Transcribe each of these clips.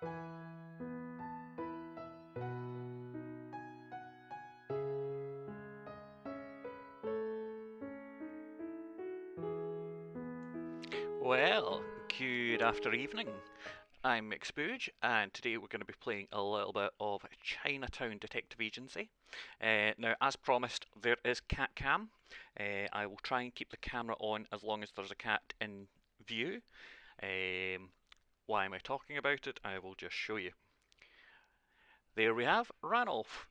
Well, good after evening. I'm Mixbooge, and today we're going to be playing a little bit of Chinatown Detective Agency. Now, as promised, there is cat cam. I will try and keep the camera on as long as there's a cat in view. Why am I talking about it? I will just show you. There we have Ranulph.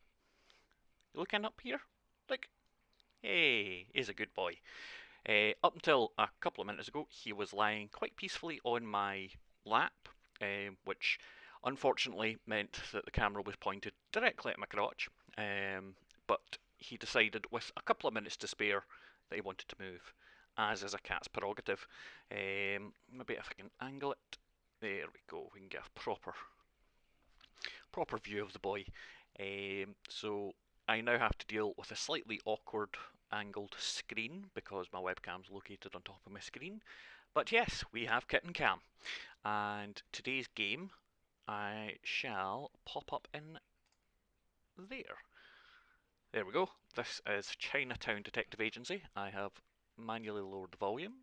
You looking up here? Look. Hey, he's a good boy. Up until a couple of minutes ago, he was lying quite peacefully on my lap, which unfortunately meant that the camera was pointed directly at my crotch. But he decided, with a couple of minutes to spare, that he wanted to move, as is a cat's prerogative. Maybe if I can angle it. There we go. We can get a proper view of the boy. So I now have to deal with a slightly awkward angled screen because my webcam's located on top of my screen. But yes, we have Kitten Cam. And today's game I shall pop up in there. There we go. This is Chinatown Detective Agency. I have manually lowered the volume.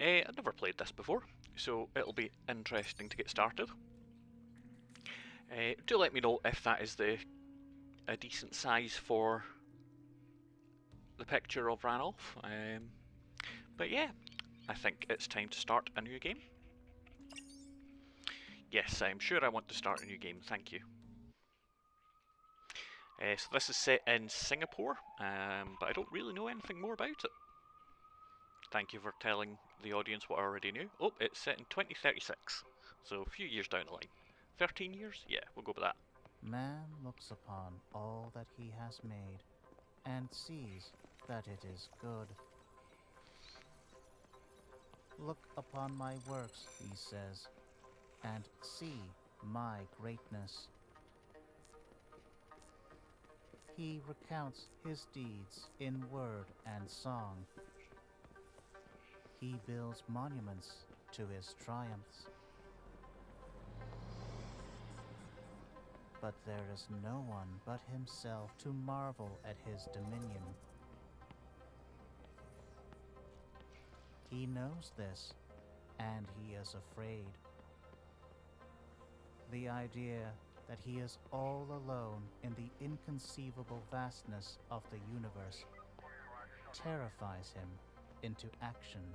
I've never played this before, so it'll be interesting to get started. Do let me know if that is a decent size for the picture of Ranulph. But yeah, I think it's time to start a new game. Yes, I'm sure I want to start a new game, thank you. So this is set in Singapore, but I don't really know anything more about it. Thank you for telling the audience what I already knew. Oh, it's set in 2036, so a few years down the line. 13 years? Yeah, we'll go with that. Man looks upon all that he has made, and sees that it is good. Look upon my works, he says, and see my greatness. He recounts his deeds in word and song. He builds monuments to his triumphs. But there is no one but himself to marvel at his dominion. He knows this, and he is afraid. The idea that he is all alone in the inconceivable vastness of the universe terrifies him into action.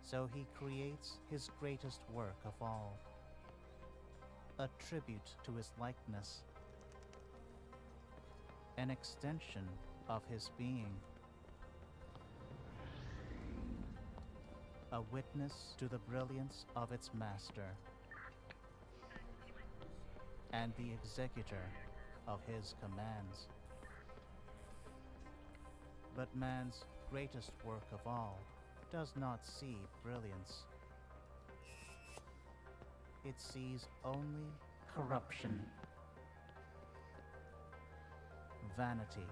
So he creates his greatest work of all, a tribute to his likeness, an extension of his being, a witness to the brilliance of its master, and the executor of his commands. But man's greatest work of all does not see brilliance. It sees only corruption, vanity,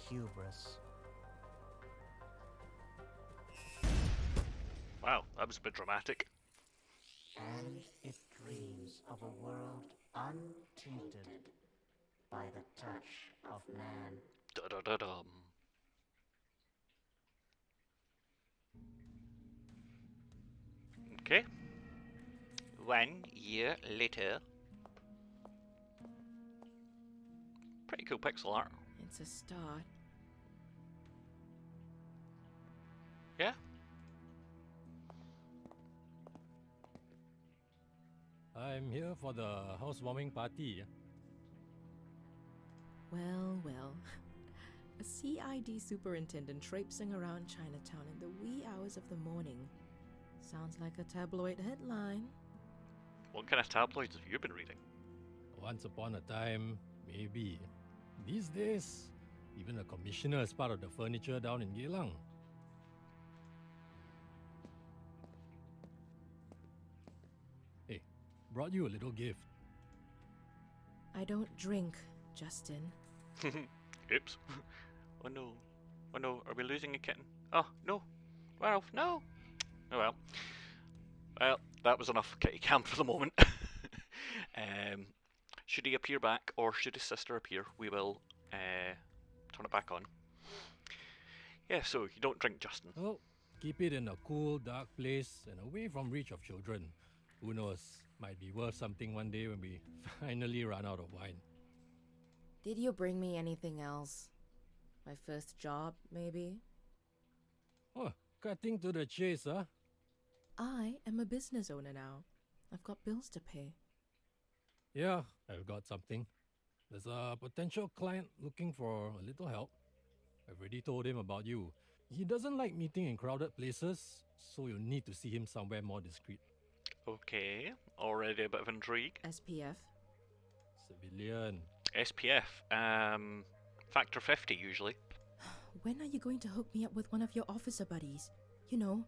hubris. Wow, that was a bit dramatic. And it dreams of a world untainted by the touch of man. Da-da-da-dum. Okay. 1 year later. Pretty cool pixel art. It's a start. Yeah? I'm here for the housewarming party. Well, well. A CID superintendent traipsing around Chinatown in the wee hours of the morning. Sounds like a tabloid headline. What kind of tabloids have you been reading? Once upon a time, maybe. These days, even a commissioner is part of the furniture down in Geylang. Hey, brought you a little gift. I don't drink, Justin. Oops. Oh no. Oh no, are we losing a kitten? Oh, no. Well, no. Oh well. Well, that was enough kitty cam for the moment. Should he appear back, or should his sister appear, we will turn it back on. Yeah, so you don't drink, Justin. Oh, keep it in a cool, dark place and away from reach of children. Who knows? Might be worth something one day when we finally run out of wine. Did you bring me anything else? My first job, maybe? Oh, cutting to the chase, huh? I am a business owner now. I've got bills to pay. Yeah, I've got something. There's a potential client looking for a little help. I've already told him about you. He doesn't like meeting in crowded places, so you'll need to see him somewhere more discreet. Okay, already a bit of intrigue. SPF? Civilian. SPF, factor 50 usually. When are you going to hook me up with one of your officer buddies? You know,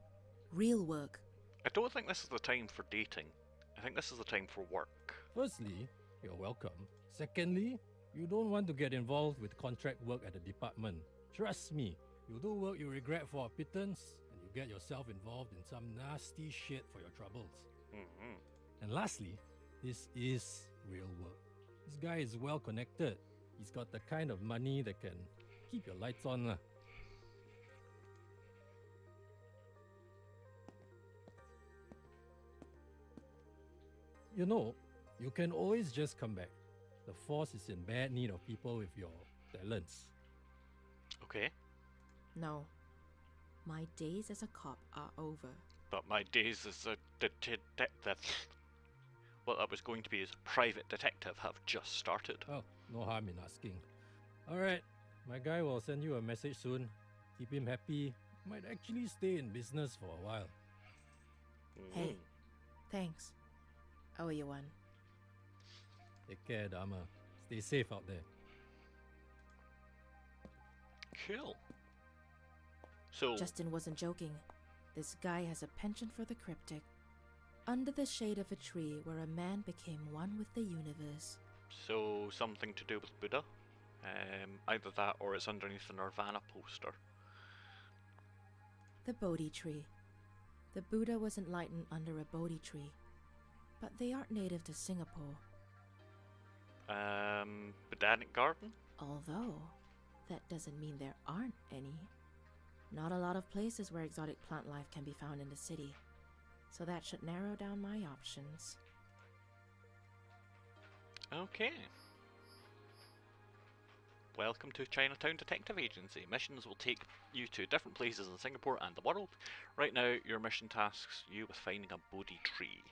real work. I don't think this is the time for dating. I think this is the time for work. Firstly, you're welcome. Secondly, you don't want to get involved with contract work at the department. Trust me, you'll do work you regret for a pittance, and you get yourself involved in some nasty shit for your troubles. Mm-hmm. And lastly, this is real work. This guy is well connected. He's got the kind of money that can keep your lights on. lah. You know, you can always just come back. The force is in bad need of people with your talents. Okay, No. My days as a cop are over. but my days as a detective, what I was going to be as private detective, have just started. Well, no harm in asking. Alright, my guy will send you a message soon. Keep him happy. Might actually stay in business for a while. Hey, thanks. I owe you one. Take care, Dama. Stay safe out there. Cool. So, Justin wasn't joking. This guy has a penchant for the cryptic. Under the shade of a tree where a man became one with the universe. so something to do with Buddha? Either that or it's underneath the Nirvana poster. The Bodhi tree. The Buddha was enlightened under a Bodhi tree. But they aren't native to Singapore. Botanic garden? Although, that doesn't mean there aren't any. Not a lot of places where exotic plant life can be found in the city. So that should narrow down my options. Okay. Welcome to Chinatown Detective Agency. Missions will take you to different places in Singapore and the world. Right now, your mission tasks you with finding a Bodhi tree.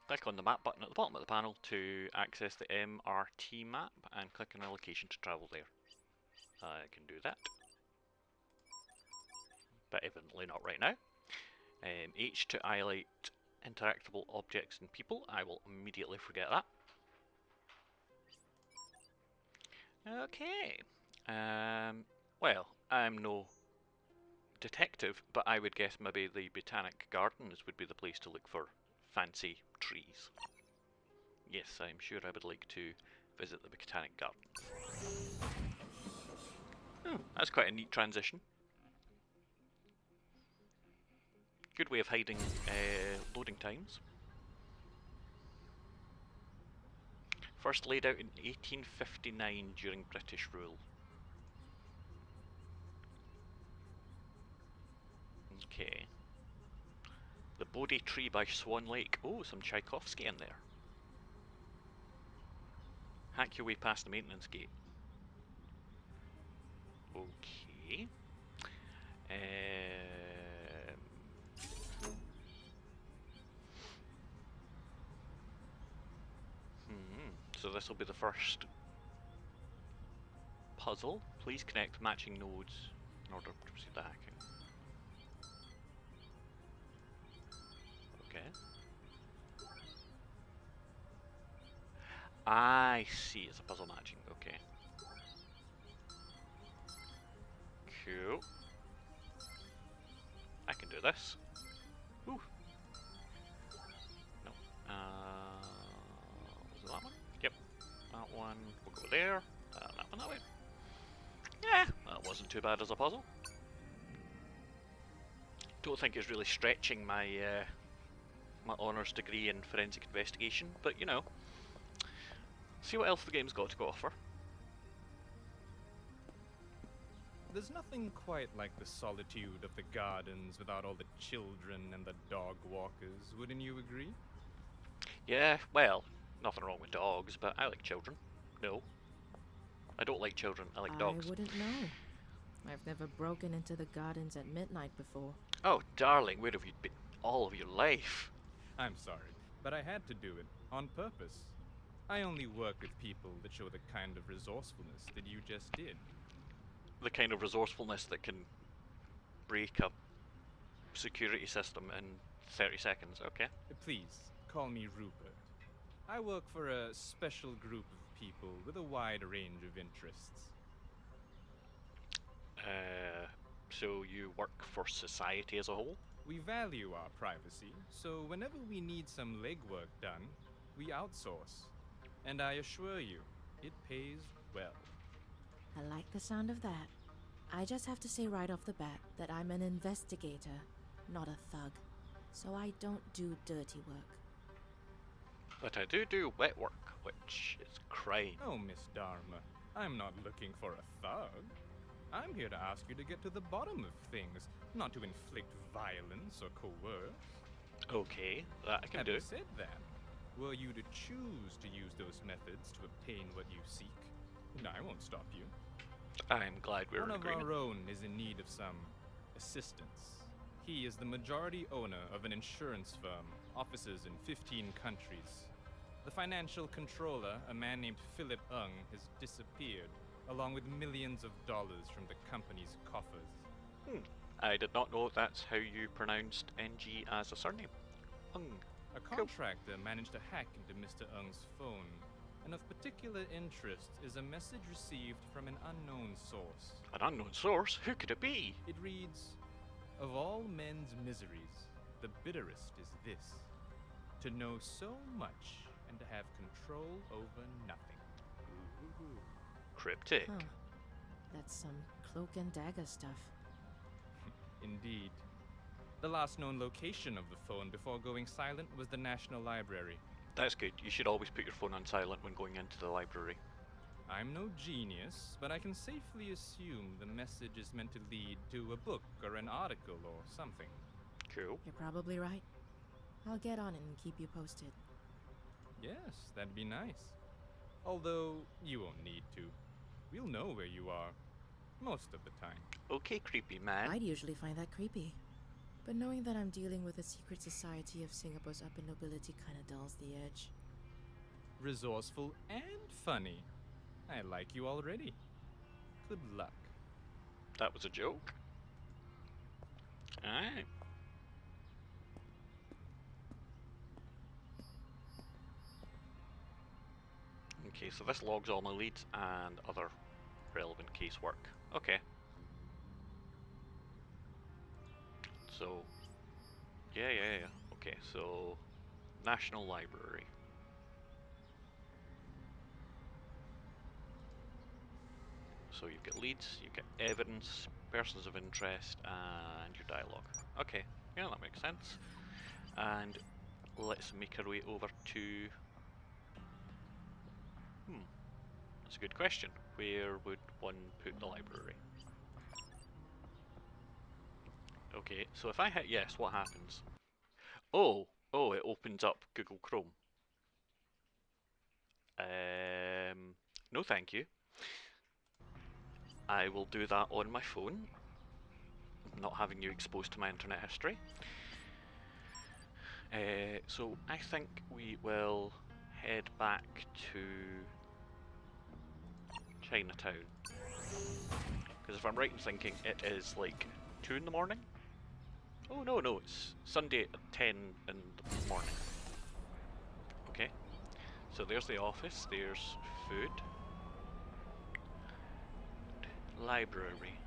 Click on the map button at the bottom of the panel to access the MRT map and click on a location to travel there. I can do that. But evidently not right now. H to highlight interactable objects and people. I will immediately forget that. Okay. Well, I'm no detective, but I would guess maybe the Botanic Gardens would be the place to look for fancy trees. Yes, I'm sure I would like to visit the Botanic Gardens. Oh, that's quite a neat transition. Good way of hiding loading times. First laid out in 1859 during British rule. Okay. The Bodhi tree by Swan Lake. Oh, some Tchaikovsky in there. Hack your way past the maintenance gate. Okay. So this will be the first puzzle. Please connect matching nodes in order to proceed the hacking. Okay. I see, it's a puzzle matching, okay. Cool. I can do this. Ooh. No. Was it that one? Yep. That one will go there. That one that way. Yeah, well, That wasn't too bad as a puzzle. Don't think it's really stretching my my honours degree in forensic investigation, but you know, see what else the game's got to offer. There's nothing quite like the solitude of the gardens without all the children and the dog walkers, wouldn't you agree? Yeah, well, nothing wrong with dogs, but I like children. No. I don't like children, I like dogs. I wouldn't know. I've never broken into the gardens at midnight before. Oh, darling, where have you been all of your life? I'm sorry, but I had to do it on purpose. I only work with people that show the kind of resourcefulness that you just did. The kind of resourcefulness that can break a security system in 30 seconds, okay? Please, call me Rupert. I work for a special group of people with a wide range of interests. So you work for society as a whole? We value our privacy, so whenever we need some legwork done, we outsource. And I assure you, it pays well. I like the sound of that. I just have to say right off the bat that I'm an investigator, not a thug. So I don't do dirty work. But I do wet work, which is crime. Oh, Miss Dharma, I'm not looking for a thug. I'm here to ask you to get to the bottom of things, not to inflict violence or coerce. Okay, that I can do. Having said that, were you to choose to use those methods to obtain what you seek, I won't stop you. I'm glad we're One in of agreement. our own is in need of some assistance. He is the majority owner of an insurance firm, offices in 15 countries. The financial controller, a man named Philip Ung, has disappeared, along with millions of dollars from the company's coffers. I did not know that's how you pronounced NG as a surname. A contractor managed to hack into Mr. Ung's phone, and of particular interest is a message received from an unknown source. An unknown source? Who could it be? It reads, "Of all men's miseries, the bitterest is this, to know so much and to have control over nothing." Ooh, cryptic. Huh. That's some cloak and dagger stuff. Indeed. The last known location of the phone before going silent was the National Library. That's good. You should always put your phone on silent when going into the library. I'm no genius, but I can safely assume the message is meant to lead to a book or an article or something. Cool. You're probably right. I'll get on it and keep you posted. Yes, that'd be nice. Although, you won't need to. We'll know where you are. Most of the time. Okay, creepy man. I'd usually find that creepy. But knowing that I'm dealing with a secret society of Singapore's upper nobility kinda dulls the edge. Resourceful and funny. I like you already. Good luck. That was a joke. Alright. Okay, so this logs all my leads and other relevant casework. Okay. So, yeah. Okay, so National Library. So you've got leads, you've got evidence, persons of interest, and your dialogue. Okay, yeah, that makes sense. And let's make our way over to... that's a good question. Where would one put the library? Okay, so if I hit yes, what happens? Oh, it opens up Google Chrome. No thank you. I will do that on my phone, not having you exposed to my internet history. So I think we will head back to Chinatown. Because if I'm right in thinking, it is like 2 in the morning? Oh no, it's Sunday at 10 in the morning. Okay, so there's the office, there's food. Library.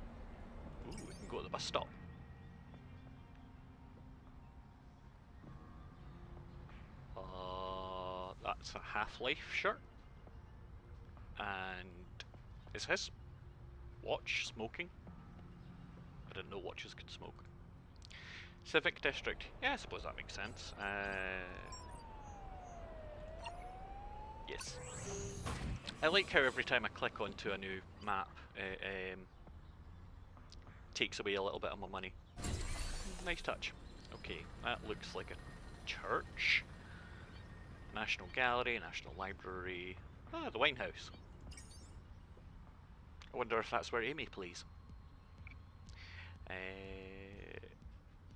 Ooh, we can go to the bus stop. That's a Half-Life shirt. And is his watch smoking. I didn't know watches could smoke. Civic District. Yeah, I suppose that makes sense. Yes. I like how every time I click onto a new map, it takes away a little bit of my money. Nice touch. Okay, that looks like a church. National Gallery, National Library. Ah, the Wine House. I wonder if that's where Amy plays.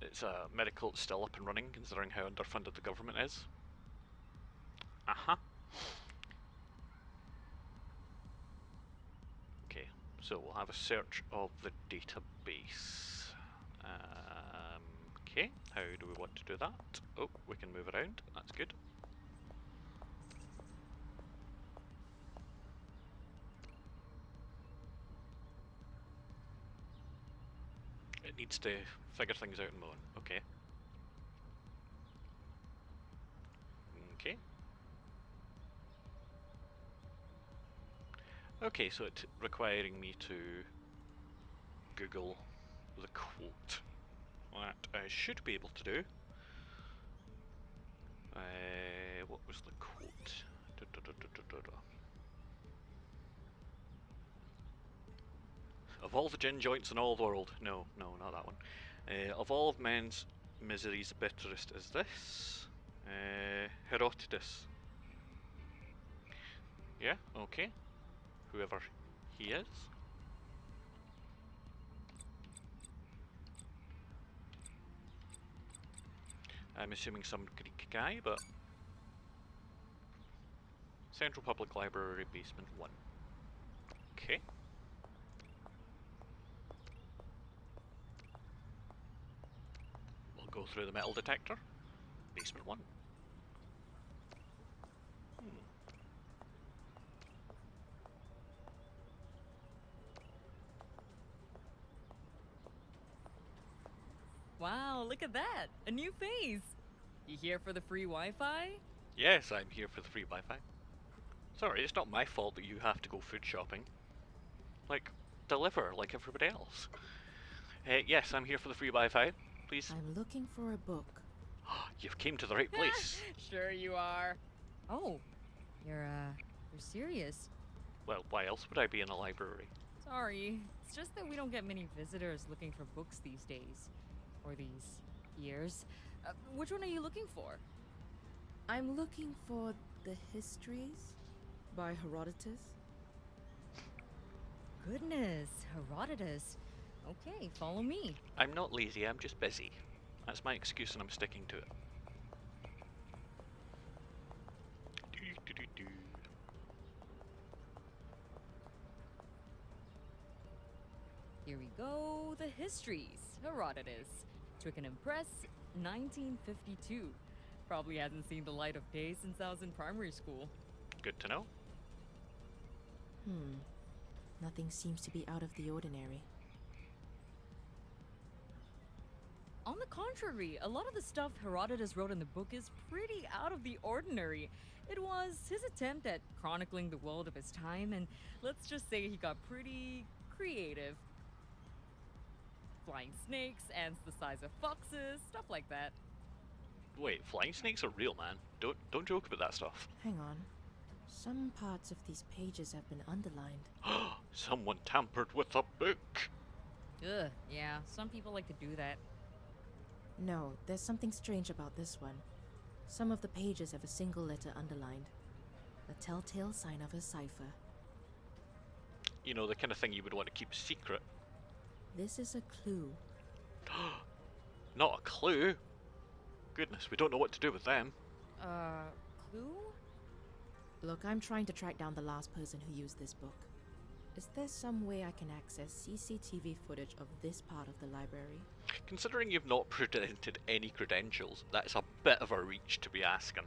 It's a medical that's still up and running, considering how underfunded the government is. Uh-huh. Okay, so we'll have a search of the database. Okay, how do we want to do that? Oh, we can move around, that's good. It needs to figure things out in the moment. Okay. Okay. Okay, so it's requiring me to Google the quote. That I should be able to do. What was the quote? Of all the gin joints in all the world. No, not that one. Of all of men's miseries, the bitterest is this. Herodotus. Yeah, okay. Whoever he is. I'm assuming some Greek guy, but... Central Public Library, Basement 1. Okay. We'll go through the metal detector. Basement 1. Wow, look at that! A new face! You here for the free Wi-Fi? Yes, I'm here for the free Wi-Fi. Sorry, it's not my fault that you have to go food shopping. Like, deliver like everybody else. Yes, I'm here for the free Wi-Fi. Please. I'm looking for a book. You've came to the right place. Sure you are. Oh, you're serious? Well, why else would I be in a library? Sorry, it's just that we don't get many visitors looking for books these days. Or these years. Which one are you looking for? I'm looking for the Histories by Herodotus. Goodness, Herodotus. Okay, follow me. I'm not lazy, I'm just busy. That's my excuse and I'm sticking to it. Here we go, the Histories, Herodotus. Twickenham Press, 1952. Probably hasn't seen the light of day since I was in primary school. Good to know. Nothing seems to be out of the ordinary. On the contrary, a lot of the stuff Herodotus wrote in the book is pretty out of the ordinary. It was his attempt at chronicling the world of his time, and let's just say he got pretty creative. Flying snakes, ants the size of foxes, stuff like that. Wait, flying snakes are real, man. Don't joke about that stuff. Hang on. Some parts of these pages have been underlined. Someone tampered with a book. Ugh, yeah, some people like to do that. No, there's something strange about this one. Some of the pages have a single letter underlined. A telltale sign of a cipher. You know, the kind of thing you would want to keep secret. This is a clue. Not a clue. Goodness, we don't know what to do with them. Clue? Look, I'm trying to track down the last person who used this book. Is there some way I can access CCTV footage of this part of the library? Considering you've not presented any credentials, that's a bit of a reach to be asking.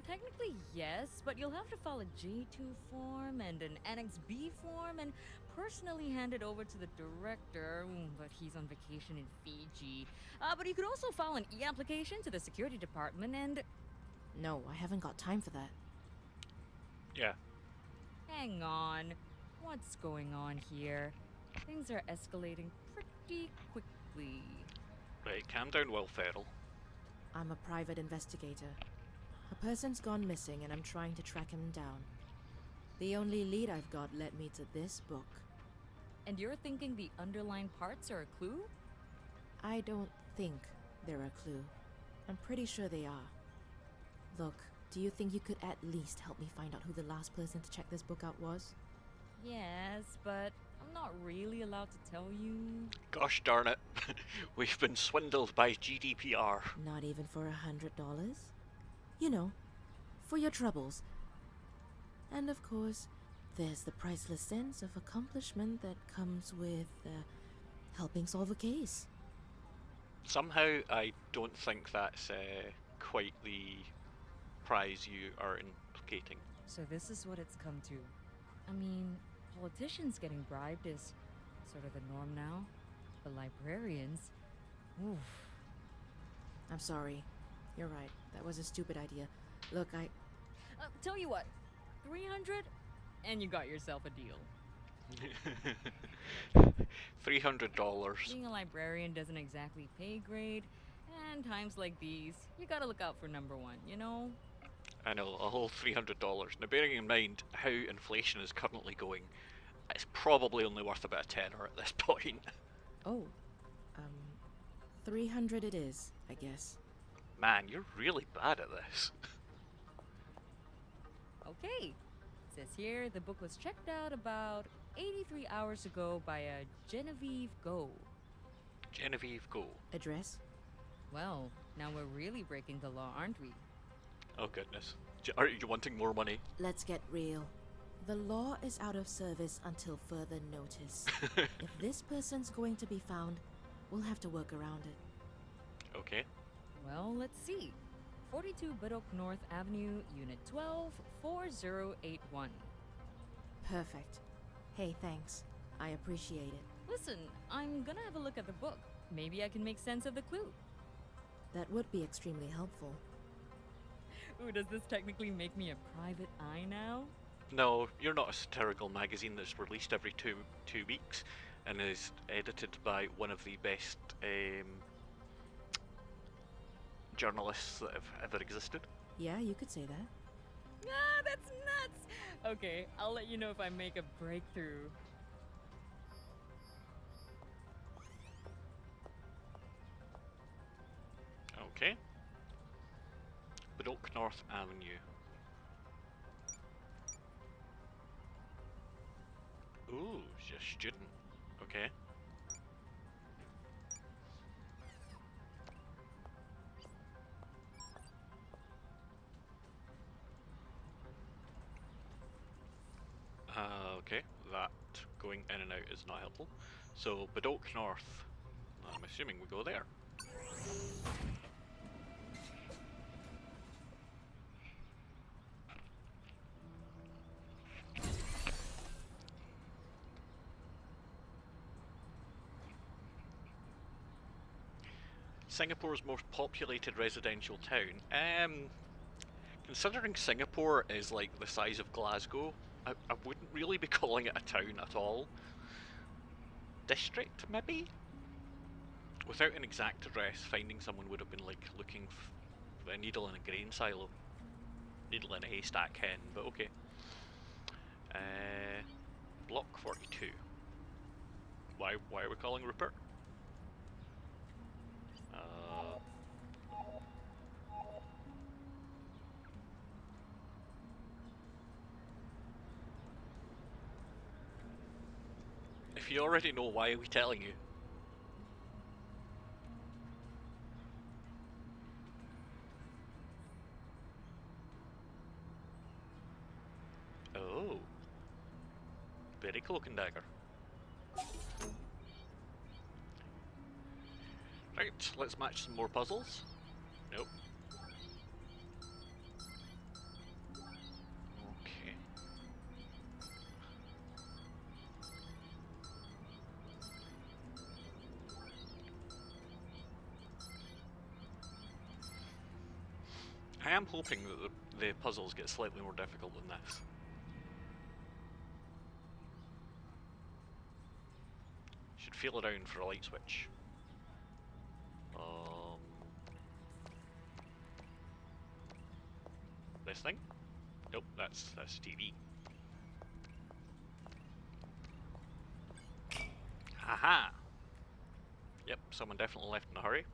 Technically yes, but you'll have to file a J2 form and an Annex B form and personally hand it over to the director, but he's on vacation in Fiji. But you could also file an e-application to the security department and... No, I haven't got time for that. Hang on. What's going on here? Things are escalating pretty quickly. Right, calm down, Will Ferrell. I'm a private investigator. A person's gone missing and I'm trying to track him down. The only lead I've got led me to this book. And you're thinking the underlined parts are a clue? I don't think they're a clue. I'm pretty sure they are. Look, do you think you could at least help me find out who the last person to check this book out was? Yes, but I'm not really allowed to tell you. Gosh darn it. We've been swindled by GDPR. Not even for $100? You know, for your troubles. And of course, there's the priceless sense of accomplishment that comes with helping solve a case. Somehow, I don't think that's quite the prize you are implicating. So this is what it's come to. I mean, politicians getting bribed is sort of the norm now. But librarians, oof. I'm sorry. You're right. That was a stupid idea. Look, Tell you what, 300 and you got yourself a deal. $300. Being a librarian doesn't exactly pay great, and times like these, you gotta look out for number one, you know? I know, a whole $300. Now, bearing in mind how inflation is currently going, it's probably only worth about a tenner at this point. oh, 300 it is, I guess. Man, you're really bad at this. Okay. Says here the book was checked out about 83 hours ago by a Genevieve Go. Genevieve, go. Address? Well, now we're really breaking the law, aren't we? Oh goodness. Are you wanting more money? Let's get real. The law is out of service until further notice. If this person's going to be found, we'll have to work around it. Okay. Well, let's see. 42 Biddock North Avenue, Unit 12, 4081. Perfect. Hey, thanks. I appreciate it. Listen, I'm gonna have a look at the book. Maybe I can make sense of the clue. That would be extremely helpful. Ooh, does this technically make me a private eye now? No, you're not a satirical magazine that's released every two weeks and is edited by one of the best journalists that have ever existed. Yeah, you could say that. Ah, that's nuts! Okay, I'll let you know if I make a breakthrough. Okay. Biddock North Avenue. Ooh, she's a student. Okay. Okay, that going in and out is not helpful. So, Biddock North. I'm assuming we go there. Singapore's most populated residential town. Considering Singapore is like the size of Glasgow, I wouldn't really be calling it a town at all. District, maybe? Without an exact address, finding someone would have been like looking for a needle in a grain silo. Needle in a haystack hen, but okay. Block 42. Why are we calling Rupert? If you already know, why are we telling you? Oh. Very cloak and dagger. Right, let's match some more puzzles. Nope. Okay. I am hoping that the puzzles get slightly more difficult than this. feel around for a light switch. This thing? Nope, that's TV. Haha! Yep, someone definitely left in a hurry.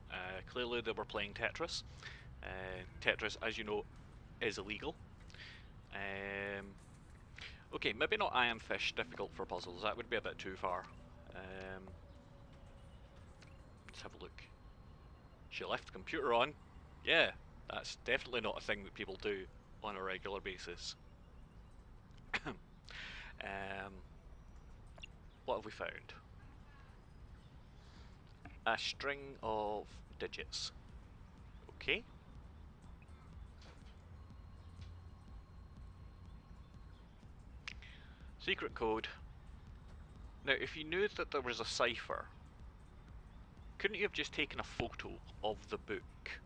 Clearly they were playing Tetris. Tetris, as you know, is illegal. Okay, maybe not I Am Fish difficult for puzzles, that would be a bit too far. Let's have a look. She left the computer on. Yeah, that's definitely not a thing that people do on a regular basis. What have we found? A string of digits. Okay. Secret code. Now, if you knew that there was a cipher, couldn't you have just taken a photo of the book?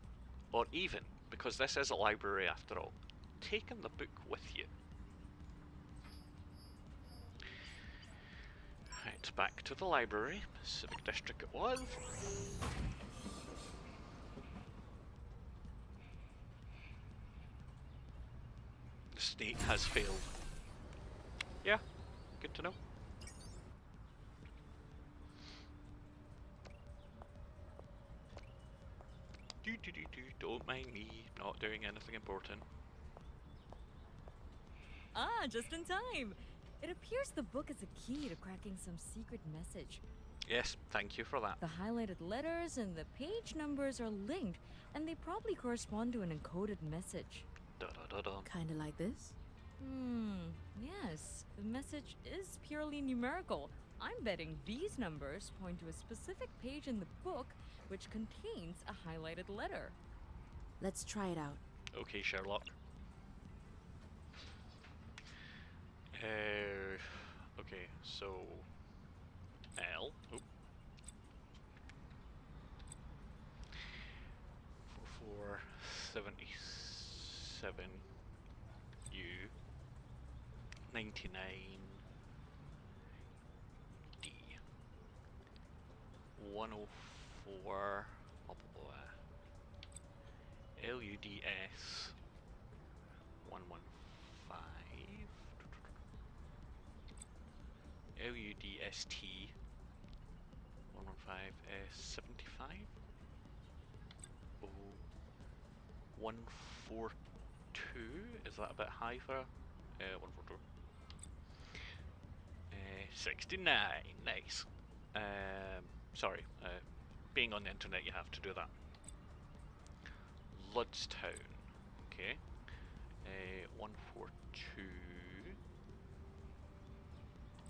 Or even, because this is a library after all, taken the book with you? Right, back to the library. Civic District it was. The state has failed. Yeah, good to know. Don't mind me, not doing anything important. Ah, just in time! It appears the book is a key to cracking some secret message. Yes, thank you for that. The highlighted letters and the page numbers are linked, and they probably correspond to an encoded message. Da da da da. Kinda like this? Yes. The message is purely numerical. I'm betting these numbers point to a specific page in the book which contains a highlighted letter. Let's try it out. Okay, Sherlock. Okay, so L. Oop. 4477 U 99 D 104 LUDS 115 LUDST 115 S75 142, is that a bit high for 142? 69, nice. Sorry, being on the internet you have to do that. Ludstown, okay. 142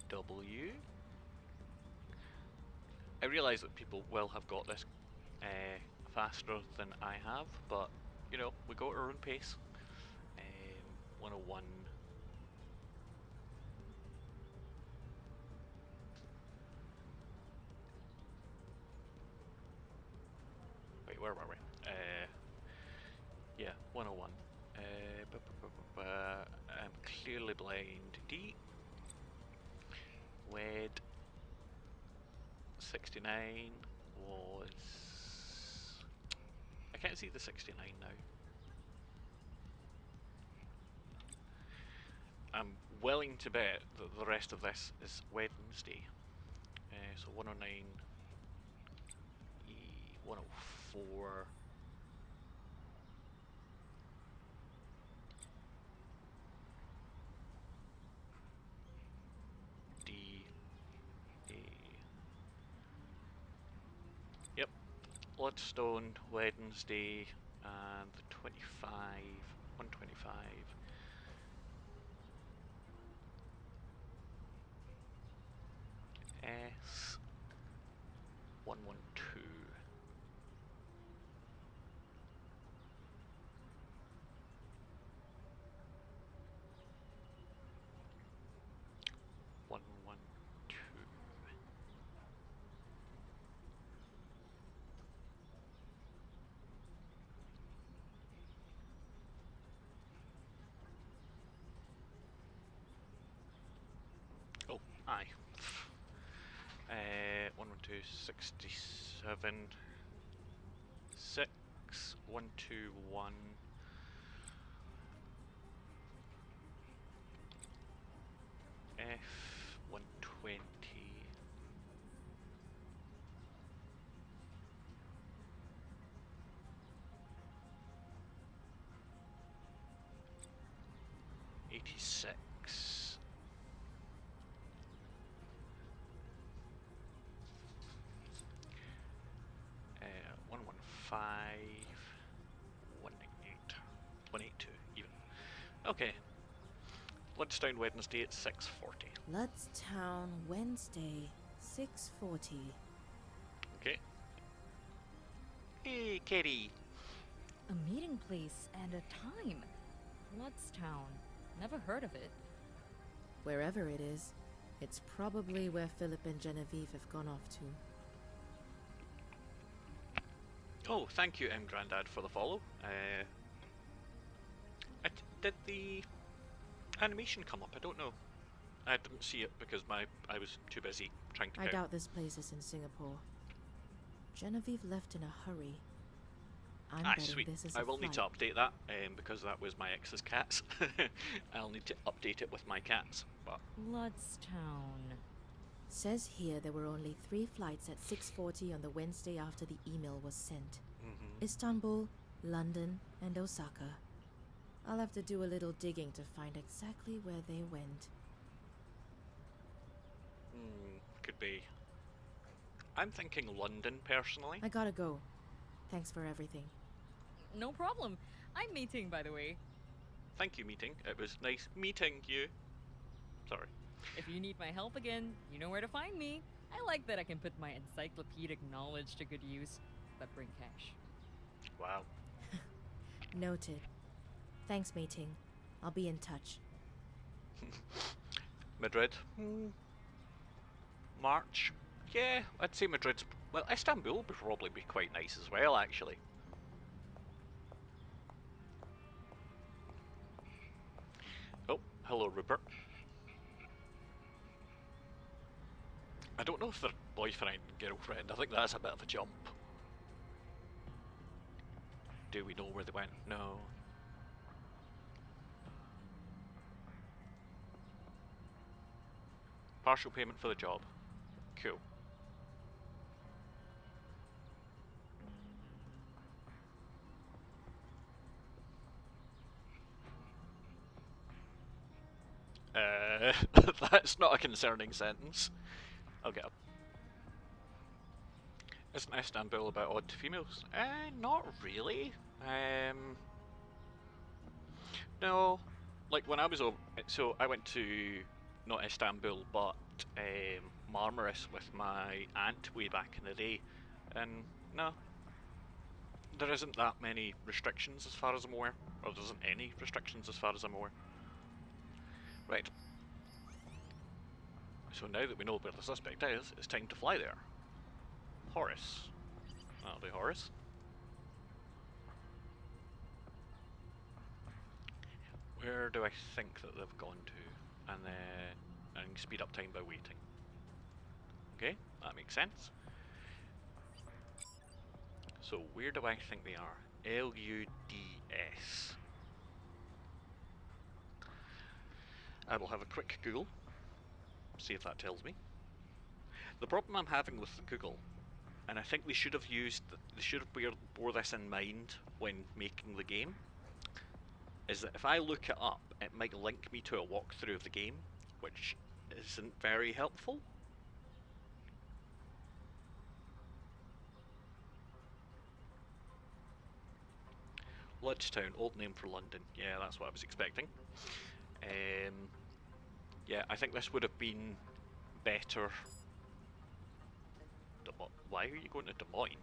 W. I realise that people will have got this faster than I have, but you know, we go at our own pace. 101. Wait, where were we? Yeah, 101. I'm clearly blind. D. Wed. 69 was. I can't see the 69 now. I'm willing to bet that the rest of this is Wednesday. So 109 E 104 D A. Yep. Bloodstone, Wednesday, and the 25, 125. S 112. One one two. Oh, aye. 112. 67 6 121 F 120 86 115 198 182 even. Okay. Bloodstone Wednesday at 6:40. Ludstown, Wednesday, 6:40. Okay. Hey, Katie. A meeting place and a time. Bloodstown. Never heard of it. Wherever it is, it's probably where Philip and Genevieve have gone off to. Oh, thank you, Grandad, for the follow. Did the animation come up? I don't know. I didn't see it because I was too busy trying to I count. doubt this place is in Singapore. Genevieve left in a hurry. I'm betting Sweet. this is I a will need to flight. update that because that was my ex's cats. I'll need to update it with my cats. But Bloodstown. Says here there were only 3 flights at 6:40 on the Wednesday after the email was sent. Istanbul, London, and Osaka. I'll have to do a little digging to find exactly where they went. could be. I'm thinking London personally. I gotta go. Thanks for everything. No problem. I'm meeting, by the way. Thank you, meeting. It was nice meeting you. Sorry. If you need my help again, you know where to find me. I like that I can put my encyclopedic knowledge to good use, but bring cash. Wow. Noted. Thanks, mating. I'll be in touch. Madrid. March. Yeah, I'd say Madrid's. Well, Istanbul would probably be quite nice as well, actually. Oh, hello, Rupert. I don't know if they're boyfriend and girlfriend. I think that's a bit of a jump. Do we know where they went? No. Partial payment for the job. Cool. That's not a concerning sentence. I'll get up. Isn't Istanbul about odd females? Not really. No. Like when I was over, so I went to not Istanbul but Marmaris with my aunt way back in the day, and no, there isn't that many restrictions as far as I'm aware, or there isn't any restrictions as far as I'm aware. Right. So now that we know where the suspect is, it's time to fly there. Horace. That'll be Horace. Where do I think that they've gone to? And speed up time by waiting. Okay, that makes sense. So where do I think they are? LUDS. I will have a quick Google, see if that tells me. The problem I'm having with the Google, and I think they should have bore this in mind when making the game, is that if I look it up, it might link me to a walkthrough of the game, which isn't very helpful. Ludstown, old name for London. Yeah, that's what I was expecting. Yeah, I think this would have been better. Why are you going to Des Moines?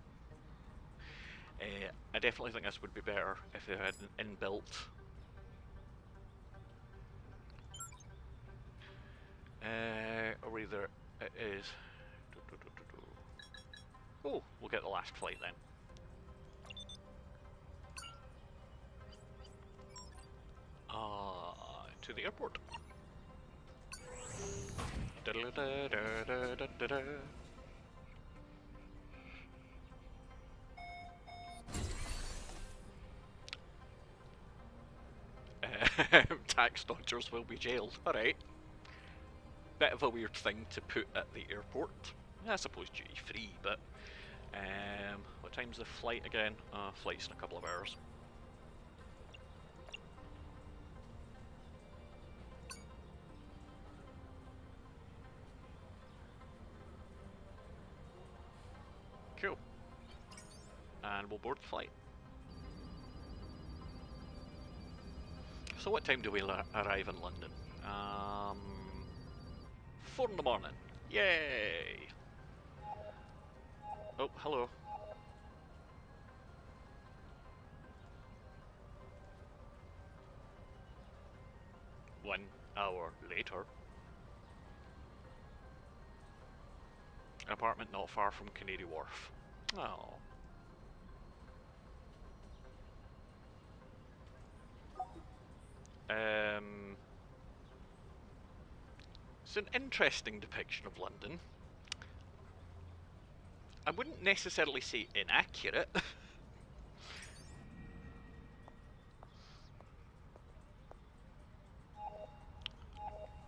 I definitely think this would be better if they had an inbuilt. Or either it is. Oh, we'll get the last flight then. To the airport. Tax dodgers will be jailed. Alright. Bit of a weird thing to put at the airport. I suppose duty free, but what time's the flight again? Flight's in a couple of hours. Cool. And we'll board the flight. So what time do we arrive in London? 4 in the morning. Yay! Oh, hello. One hour later. An apartment not far from Canary Wharf. Oh. It's an interesting depiction of London. I wouldn't necessarily say inaccurate.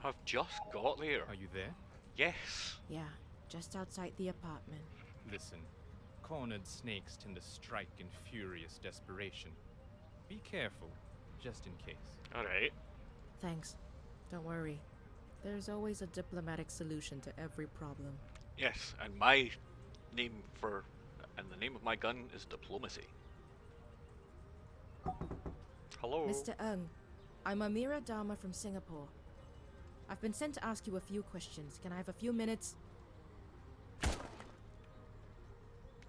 I've just got there. Are you there? Yes. Yeah, just outside the apartment. Listen, cornered snakes tend to strike in furious desperation. Be careful, just in case. Alright. Thanks. Don't worry. There's always a diplomatic solution to every problem. Yes, and my name for... and the name of my gun is diplomacy. Hello? Mr. Ng, I'm Amira Dharma from Singapore. I've been sent to ask you a few questions. Can I have a few minutes?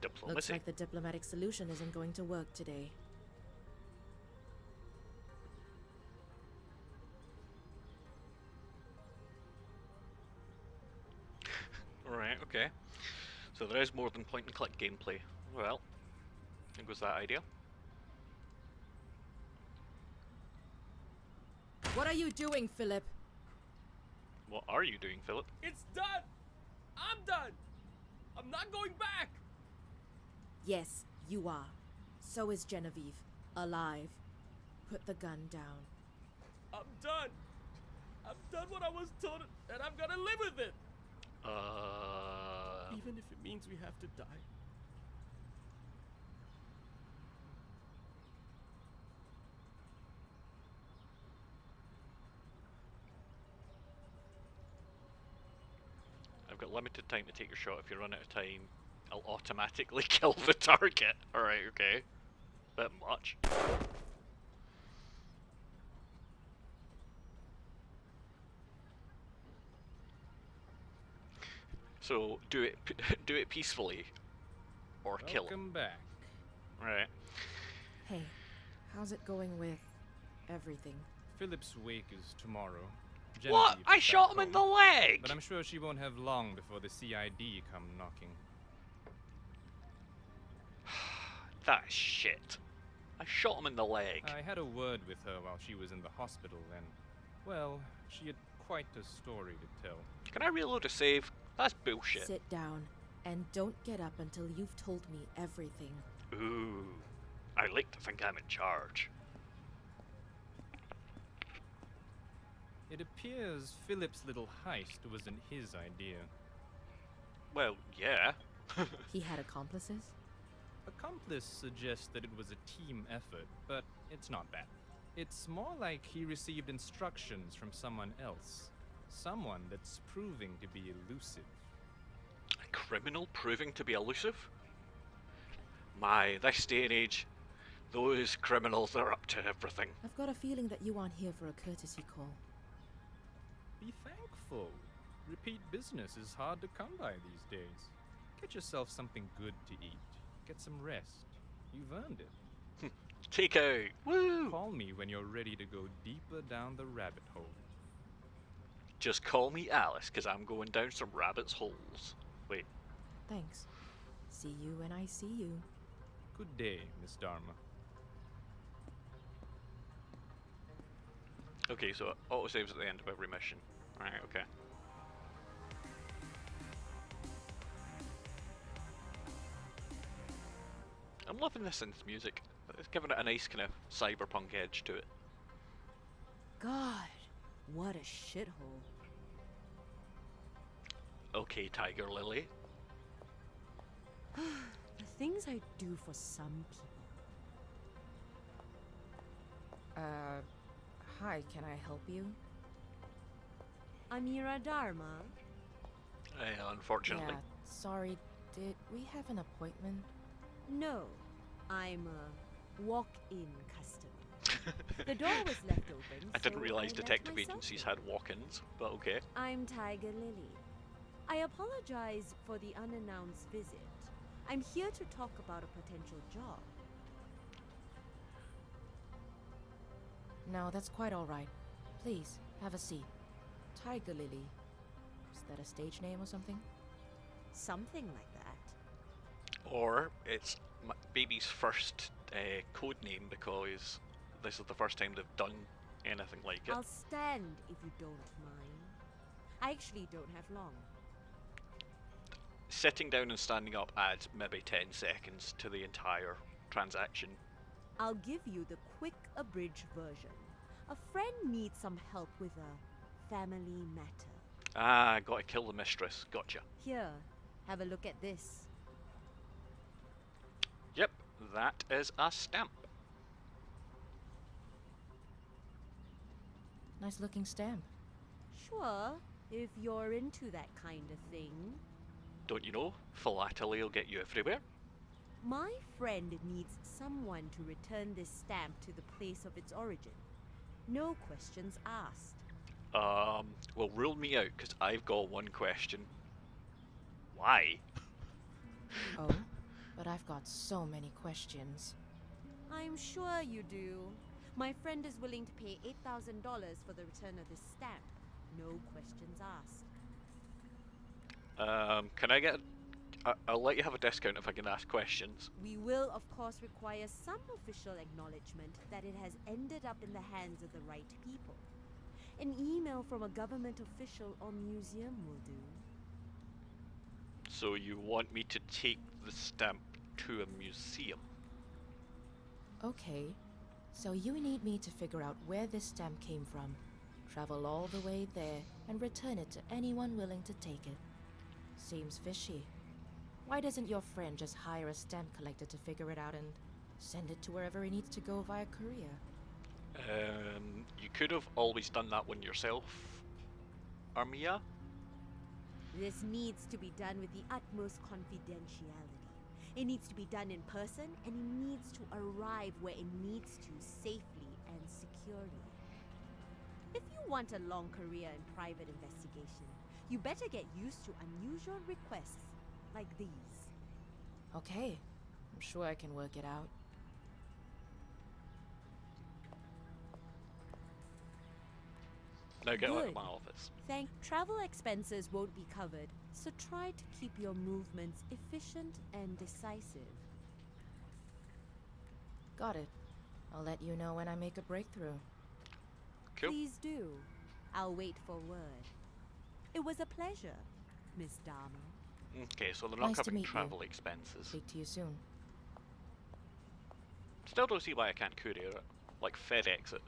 Diplomacy? Looks like the diplomatic solution isn't going to work today. Right, okay. So there is more than point and click gameplay. Well, there goes that idea. What are you doing, Philip? What are you doing, Philip? It's done! I'm done! I'm not going back! Yes, you are. So is Genevieve. Alive. Put the gun down. I'm done! I've done what I was told, and I'm gonna live with it! Even if it means we have to die. I've got limited time to take your shot. If you run out of time, I'll automatically kill the target. Alright, okay. Bit much. So do it peacefully, or kill him. Welcome back. Right. Hey, how's it going with everything? Philip's wake is tomorrow. What? Genevieve I is shot back him in the home, leg. But I'm sure she won't have long before the CID come knocking. That's shit. I shot him in the leg. I had a word with her while she was in the hospital, and, well, she had quite a story to tell. Can I reload a save? That's bullshit. Sit down and don't get up until you've told me everything. Ooh. I like to think I'm in charge. It appears Philip's little heist wasn't his idea. Well, yeah. He had accomplices? Accomplice suggests that it was a team effort, but it's not that. It's more like he received instructions from someone else. Someone that's proving to be elusive. A criminal proving to be elusive? My, this day and age, those criminals are up to everything. I've got a feeling that you aren't here for a courtesy call. Be thankful. Repeat business is hard to come by these days. Get yourself something good to eat. Get some rest. You've earned it. Take out. Woo! Call me when you're ready to go deeper down the rabbit hole. Just call me Alice, because I'm going down some rabbit's holes. Wait. Thanks. See you when I see you. Good day, Miss Dharma. Okay, so autosaves at the end of every mission. Right, okay. I'm loving this synth music. It's giving it a nice kind of cyberpunk edge to it. God, what a shithole. Okay, Tiger Lily. The things I do for some people. Hi, can I help you? Amira Dharma. Unfortunately. Yeah, sorry, did we have an appointment? No, I'm a walk-in customer. The door was left open. I didn't so realise I let detective myself agencies in. had walk-ins, but okay. I'm Tiger Lily. I apologize for the unannounced visit. I'm here to talk about a potential job. No, that's quite alright. Please, have a seat. Tiger Lily. Is that a stage name or something? Something like that. Or it's my baby's first code name because this is the first time they've done anything like it. I'll stand if you don't mind. I actually don't have long. Sitting down and standing up adds maybe 10 seconds to the entire transaction. I'll give you the quick abridged version. A friend needs some help with a family matter. Ah, gotta kill the mistress. Gotcha. Here, have a look at this. Yep, that is a stamp. Nice looking stamp. Sure, if you're into that kind of thing. Don't you know? Philately will get you everywhere. My friend needs someone to return this stamp to the place of its origin. No questions asked. Well, rule me out, because I've got one question. Why? Oh, but I've got so many questions. I'm sure you do. My friend is willing to pay $8,000 for the return of this stamp. No questions asked. Can I get... I'll let you have a discount if I can ask questions. We will, of course, require some official acknowledgement that it has ended up in the hands of the right people. An email from a government official or museum will do. So you want me to take the stamp to a museum? Okay, so you need me to figure out where this stamp came from, travel all the way there, and return it to anyone willing to take it. Seems fishy. Why doesn't your friend just hire a stamp collector to figure it out and send it to wherever he needs to go via courier? You could have always done that one yourself, Armia. This needs to be done with the utmost confidentiality. It needs to be done in person, and it needs to arrive where it needs to safely and securely. If you want a long career in private investigation, you better get used to unusual requests like these. Okay, I'm sure I can work it out. Now get out of Good. my office. Travel expenses won't be covered, so try to keep your movements efficient and decisive. Got it. I'll let you know when I make a breakthrough. Cool. Please do. I'll wait for word. It was a pleasure, Miss Dharma. Okay, so they're not Nice to covering meet you. travel expenses. Speak to you soon. Still don't see why I can't courier it. Like FedEx it.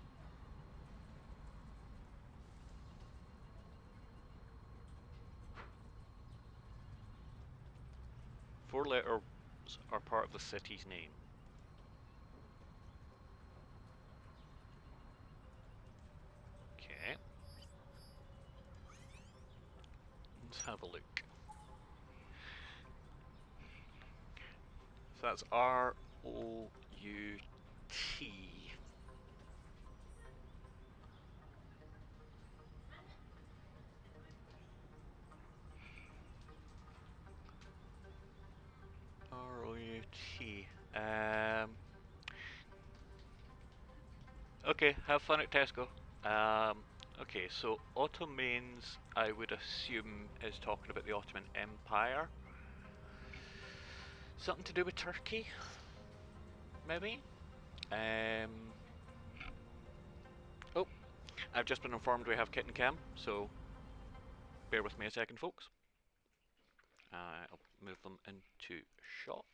Four letters are part of the city's name. Okay. Let's have a look. So that's ROUT. ROUT. Okay, have fun at Tesco. Okay, so Ottomans, I would assume, is talking about the Ottoman Empire. Something to do with Turkey? Maybe? Oh, I've just been informed we have Kit and Cam, so bear with me a second, folks. I'll move them into shot.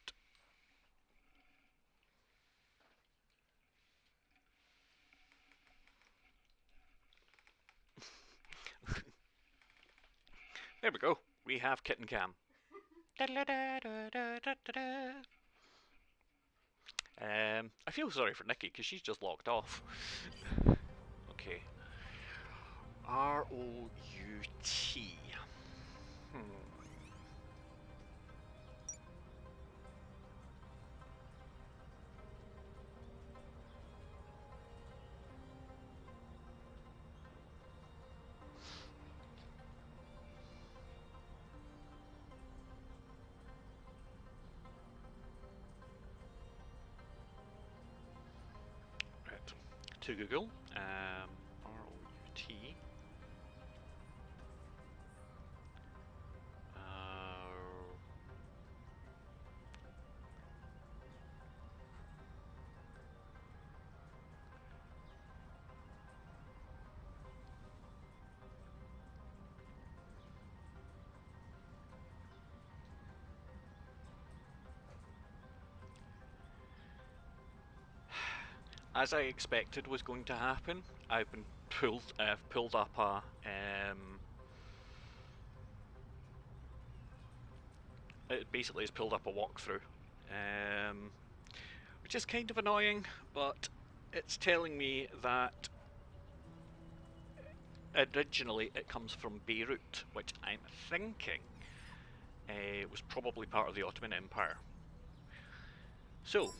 There we go. We have kitten cam. I feel sorry for Nikki because she's just logged off. Okay. R-O-U-T. Right. To Google. R-O-U-T. As I expected was going to happen, I've pulled up a it basically has pulled up a walkthrough, which is kind of annoying, but it's telling me that originally it comes from Beirut, which I'm thinking was probably part of the Ottoman Empire. So,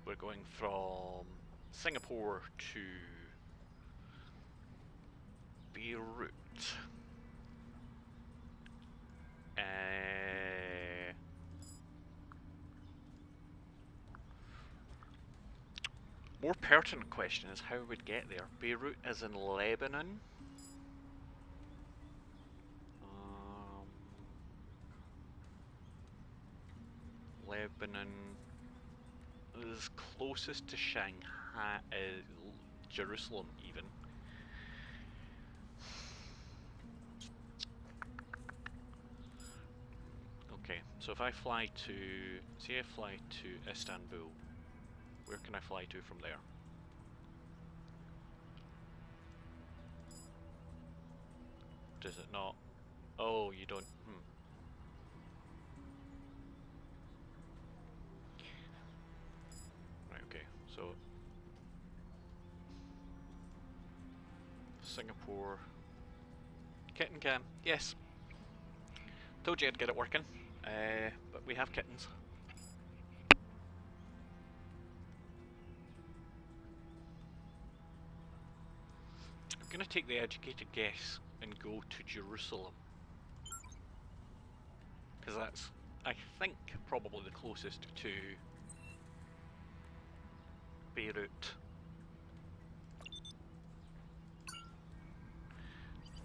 we're going from Singapore to Beirut. More pertinent question is how we would get there. Beirut is in Lebanon. Lebanon is closest to Shanghai, Jerusalem even. Okay, so if I fly to, say I fly to Istanbul, where can I fly to from there? Does it not? Oh, you don't. Right, okay, so Singapore. Kitten cam, yes. Told you I'd get it working, but we have kittens. I'm gonna take the educated guess and go to Jerusalem, because that's, I think, probably the closest to Beirut.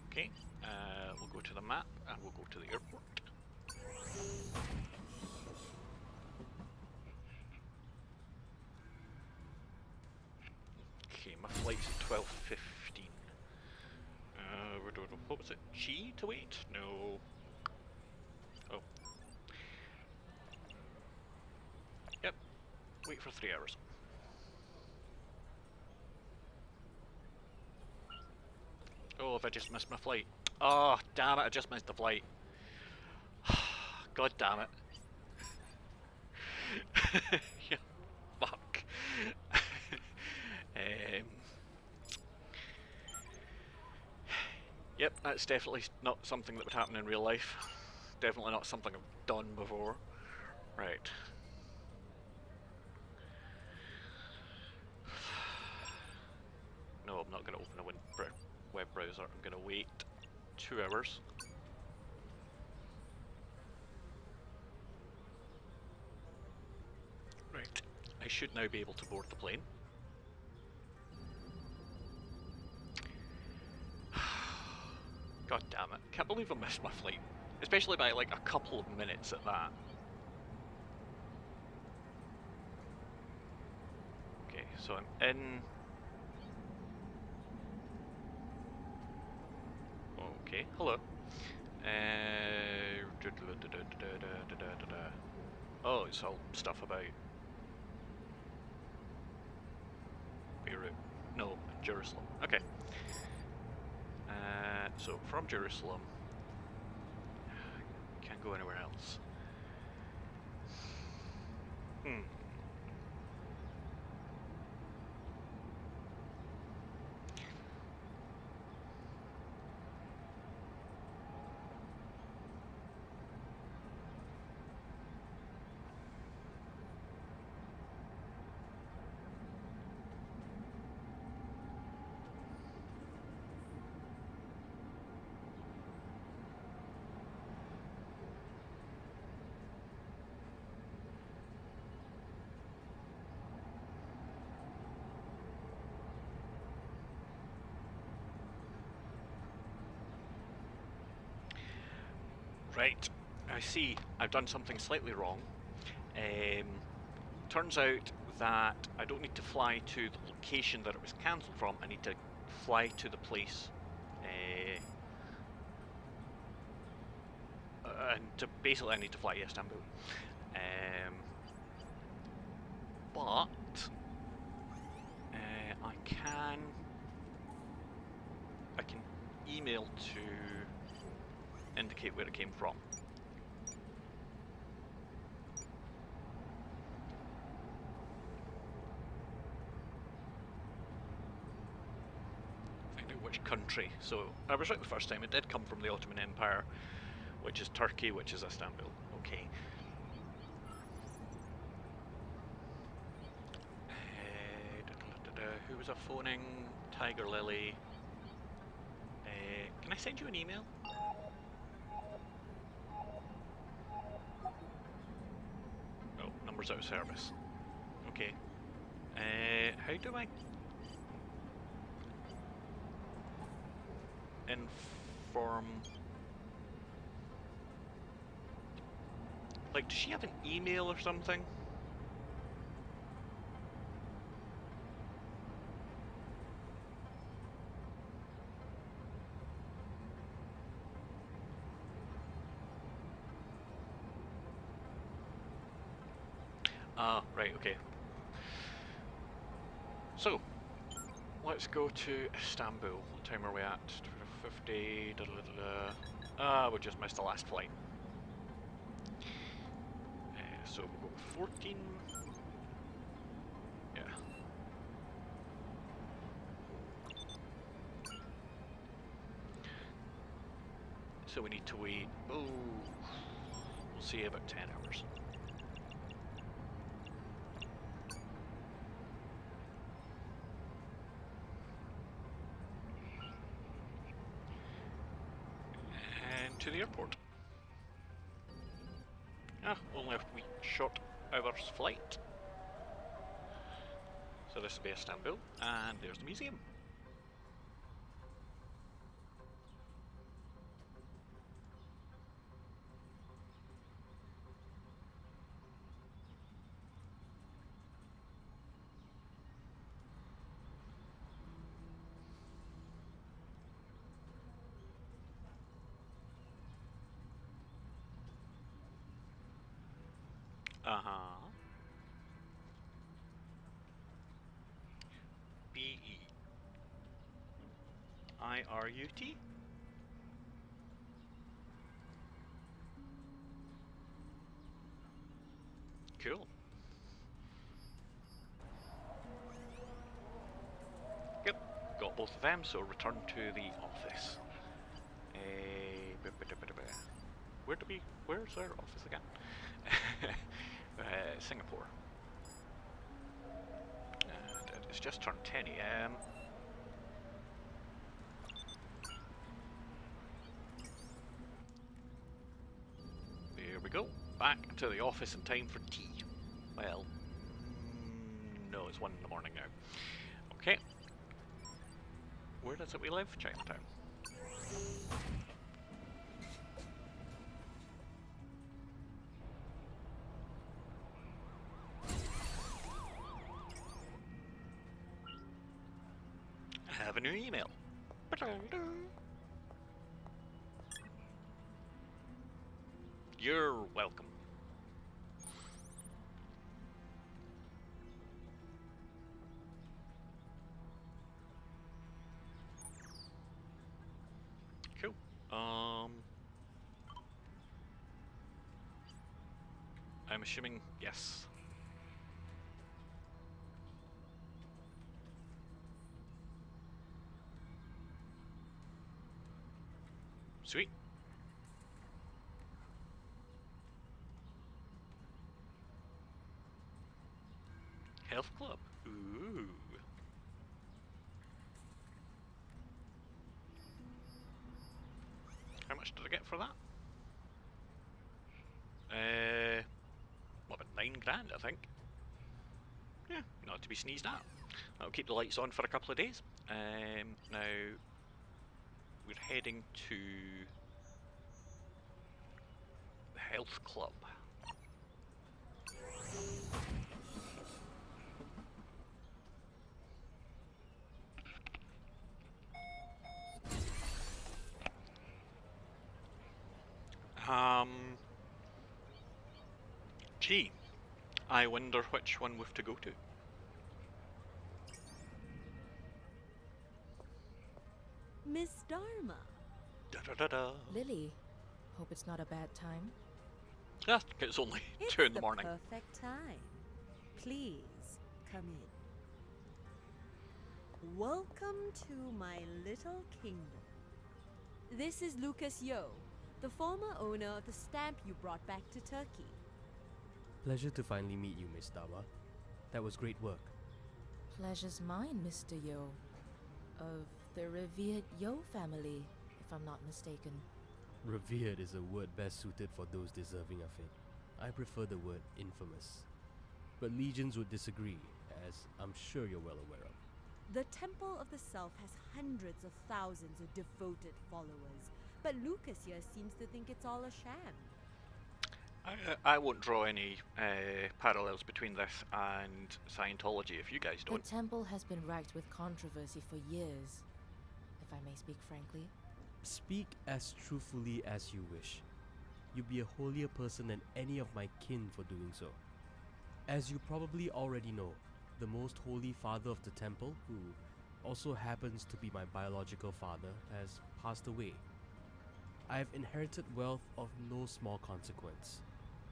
Okay, we'll go to the map and we'll go to the airport. Okay, my flight's at 12:15. We're doing, what was it? G to wait? No. Oh. Yep. Wait for 3 hours. Oh, have I just missed my flight? Oh, damn it, I just missed the flight. God damn it. Yeah, fuck. Yep, that's definitely not something that would happen in real life. Definitely not something I've done before. Right. No, I'm not going to open a web browser. I'm going to wait 2 hours. Right. I should now be able to board the plane. God damn it. Can't believe I missed my flight. Especially by like a couple of minutes at that. Okay, so I'm in. Okay, hello. Oh, it's all stuff about Beirut. No, Jerusalem. Okay. So from Jerusalem, go anywhere else. Right, I see. I've done something slightly wrong. Turns out that I don't need to fly to the location that it was cancelled from. I need to fly to the place. And basically I need to fly to Istanbul. But I can email to indicate where it came from. Find out which country. So I was right the first time. It did come from the Ottoman Empire, which is Turkey, which is Istanbul. Okay. Who was I phoning? Tiger Lily. Can I send you an email? Oh, number's out of service. Okay. How do I inform? Like, does she have an email or something? Ah, right, okay. So, let's go to Istanbul. What time are we at? 50. Ah, we just missed the last flight. So we'll go with 14. Yeah. So we need to wait. Oh, we'll see about 10 hours. And to the airport. Ah, only a wee short hour's flight. So this will be Istanbul, and there's the museum. Uh-huh. Beirut? Cool. Yep, got both of them, so return to the office. Where's our office again? Singapore. And it's just turned 10 AM. There we go. Back to the office in time for tea. Well, no, it's 1 in the morning now. Okay. Where does it we live? Chinatown. I have a new email. You're welcome. Cool. I'm assuming yes. Sweet. Health club. Ooh. How much did I get for that? What about 9 grand, I think. Yeah, not to be sneezed at. I'll keep the lights on for a couple of days. Now we're heading to the health club. Gee, I wonder which one we've to go to. Miss Dharma. Da da da da. Lily, hope it's not a bad time. I think it's only It's 2 in the morning. perfect time. Please come in. Welcome to my little kingdom. This is Lucas Yo, the former owner of the stamp you brought back to Turkey. Pleasure to finally meet you, Miss Dharma. That was great work. Pleasure's mine, Mr. Yo. Of the revered Yo family, if I'm not mistaken. Revered is a word best suited for those deserving of it. I prefer the word infamous. But legions would disagree, as I'm sure you're well aware of. The Temple of the Self has hundreds of thousands of devoted followers, but Lucas here seems to think it's all a sham. I won't draw any parallels between this and Scientology if you guys The don't. temple has been racked with controversy for years, if I may speak frankly. Speak as truthfully as you wish. You'd be a holier person than any of my kin for doing so. As you probably already know, the most holy father of the temple, who also happens to be my biological father, has passed away. I have inherited wealth of no small consequence.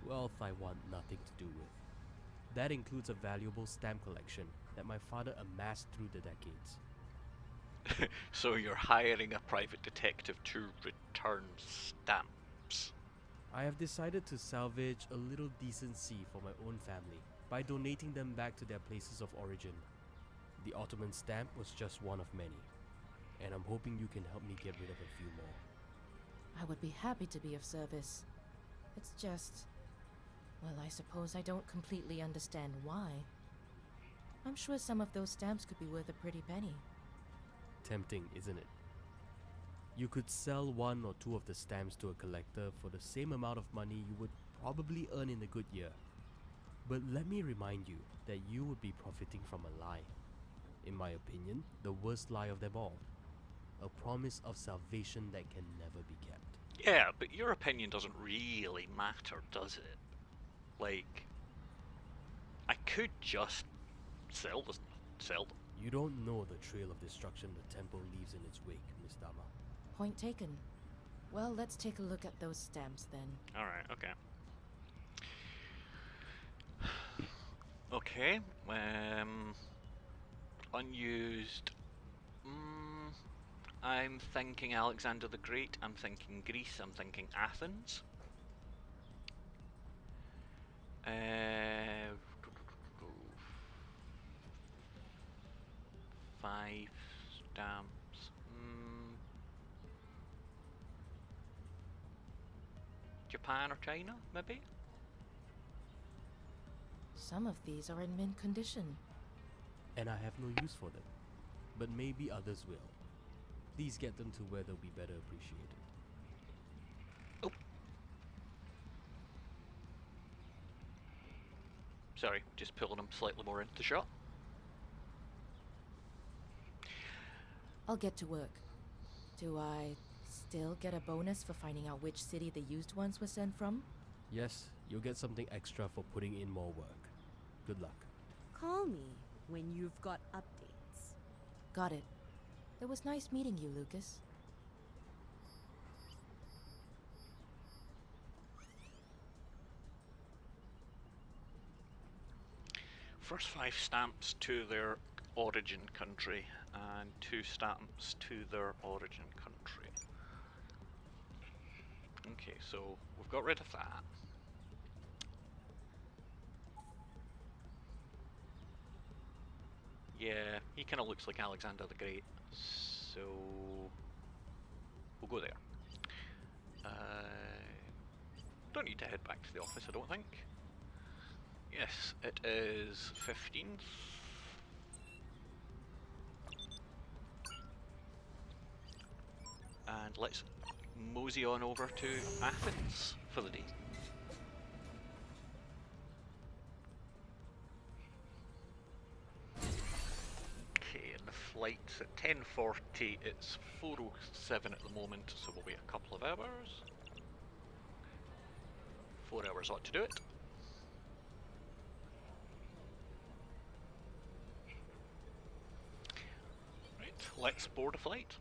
Wealth I want nothing to do with. That includes a valuable stamp collection that my father amassed through the decades. So you're hiring a private detective to return stamps. I have decided to salvage a little decency for my own family by donating them back to their places of origin. The Ottoman stamp was just one of many, and I'm hoping you can help me get rid of a few more. I would be happy to be of service. It's just... well, I suppose I don't completely understand why. I'm sure some of those stamps could be worth a pretty penny. Tempting, isn't it? You could sell 1 or 2 of the stamps to a collector for the same amount of money you would probably earn in a good year. But let me remind you that you would be profiting from a lie. In my opinion, the worst lie of them all. A promise of salvation that can never be kept. Yeah, but your opinion doesn't really matter, does it? Like, I could just sell them. You don't know the trail of destruction the temple leaves in its wake, Miss Dharma. Point taken. Well, let's take a look at those stamps then. Alright, okay. Okay, unused. I'm thinking Alexander the Great, I'm thinking Greece, I'm thinking Athens. 5 stamps. Japan or China, maybe? Some of these are in mint condition. And I have no use for them. But maybe others will. Please get them to where they'll be better appreciated. Oh. Sorry, just pulling them slightly more into shot. I'll get to work. Do I still get a bonus for finding out which city the used ones were sent from? Yes, you'll get something extra for putting in more work. Good luck. Call me when you've got updates. Got it. It was nice meeting you, Lucas. First 5 stamps to their origin country, and 2 stamps to their origin country. Okay, so we've got rid of that. Yeah, he kind of looks like Alexander the Great, so we'll go there. Don't need to head back to the office, I don't think. Yes, it is 15th. And let's mosey on over to Athens for the day. Okay, and the flight's at 10:40, it's 4:07 at the moment, so we'll wait a couple of hours. 4 hours ought to do it. Right, let's board a flight.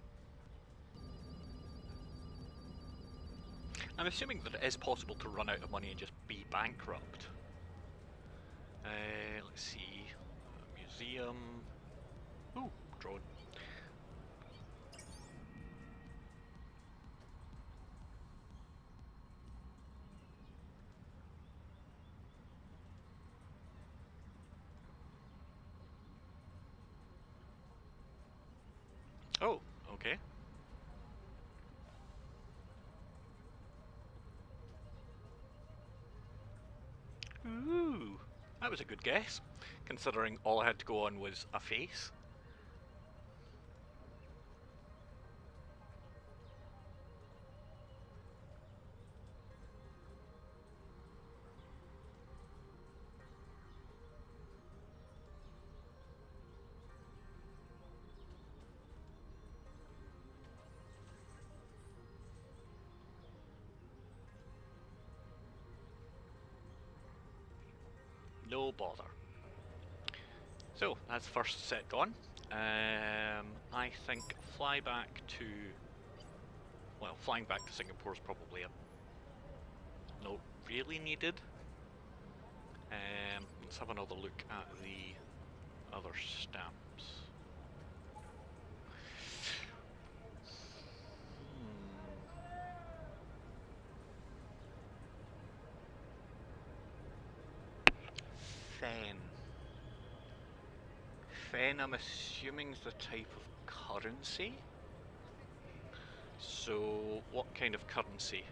I'm assuming that it is possible to run out of money and just be bankrupt. Let's see. Museum. Ooh, drone. Oh, okay. Ooh, that was a good guess, considering all I had to go on was a face. No bother. So, that's first set gone. I think fly back to... Well, flying back to Singapore is probably not really needed. Let's have another look at the other stamps. Fen. Fen, I'm assuming, is the type of currency. So, what kind of currency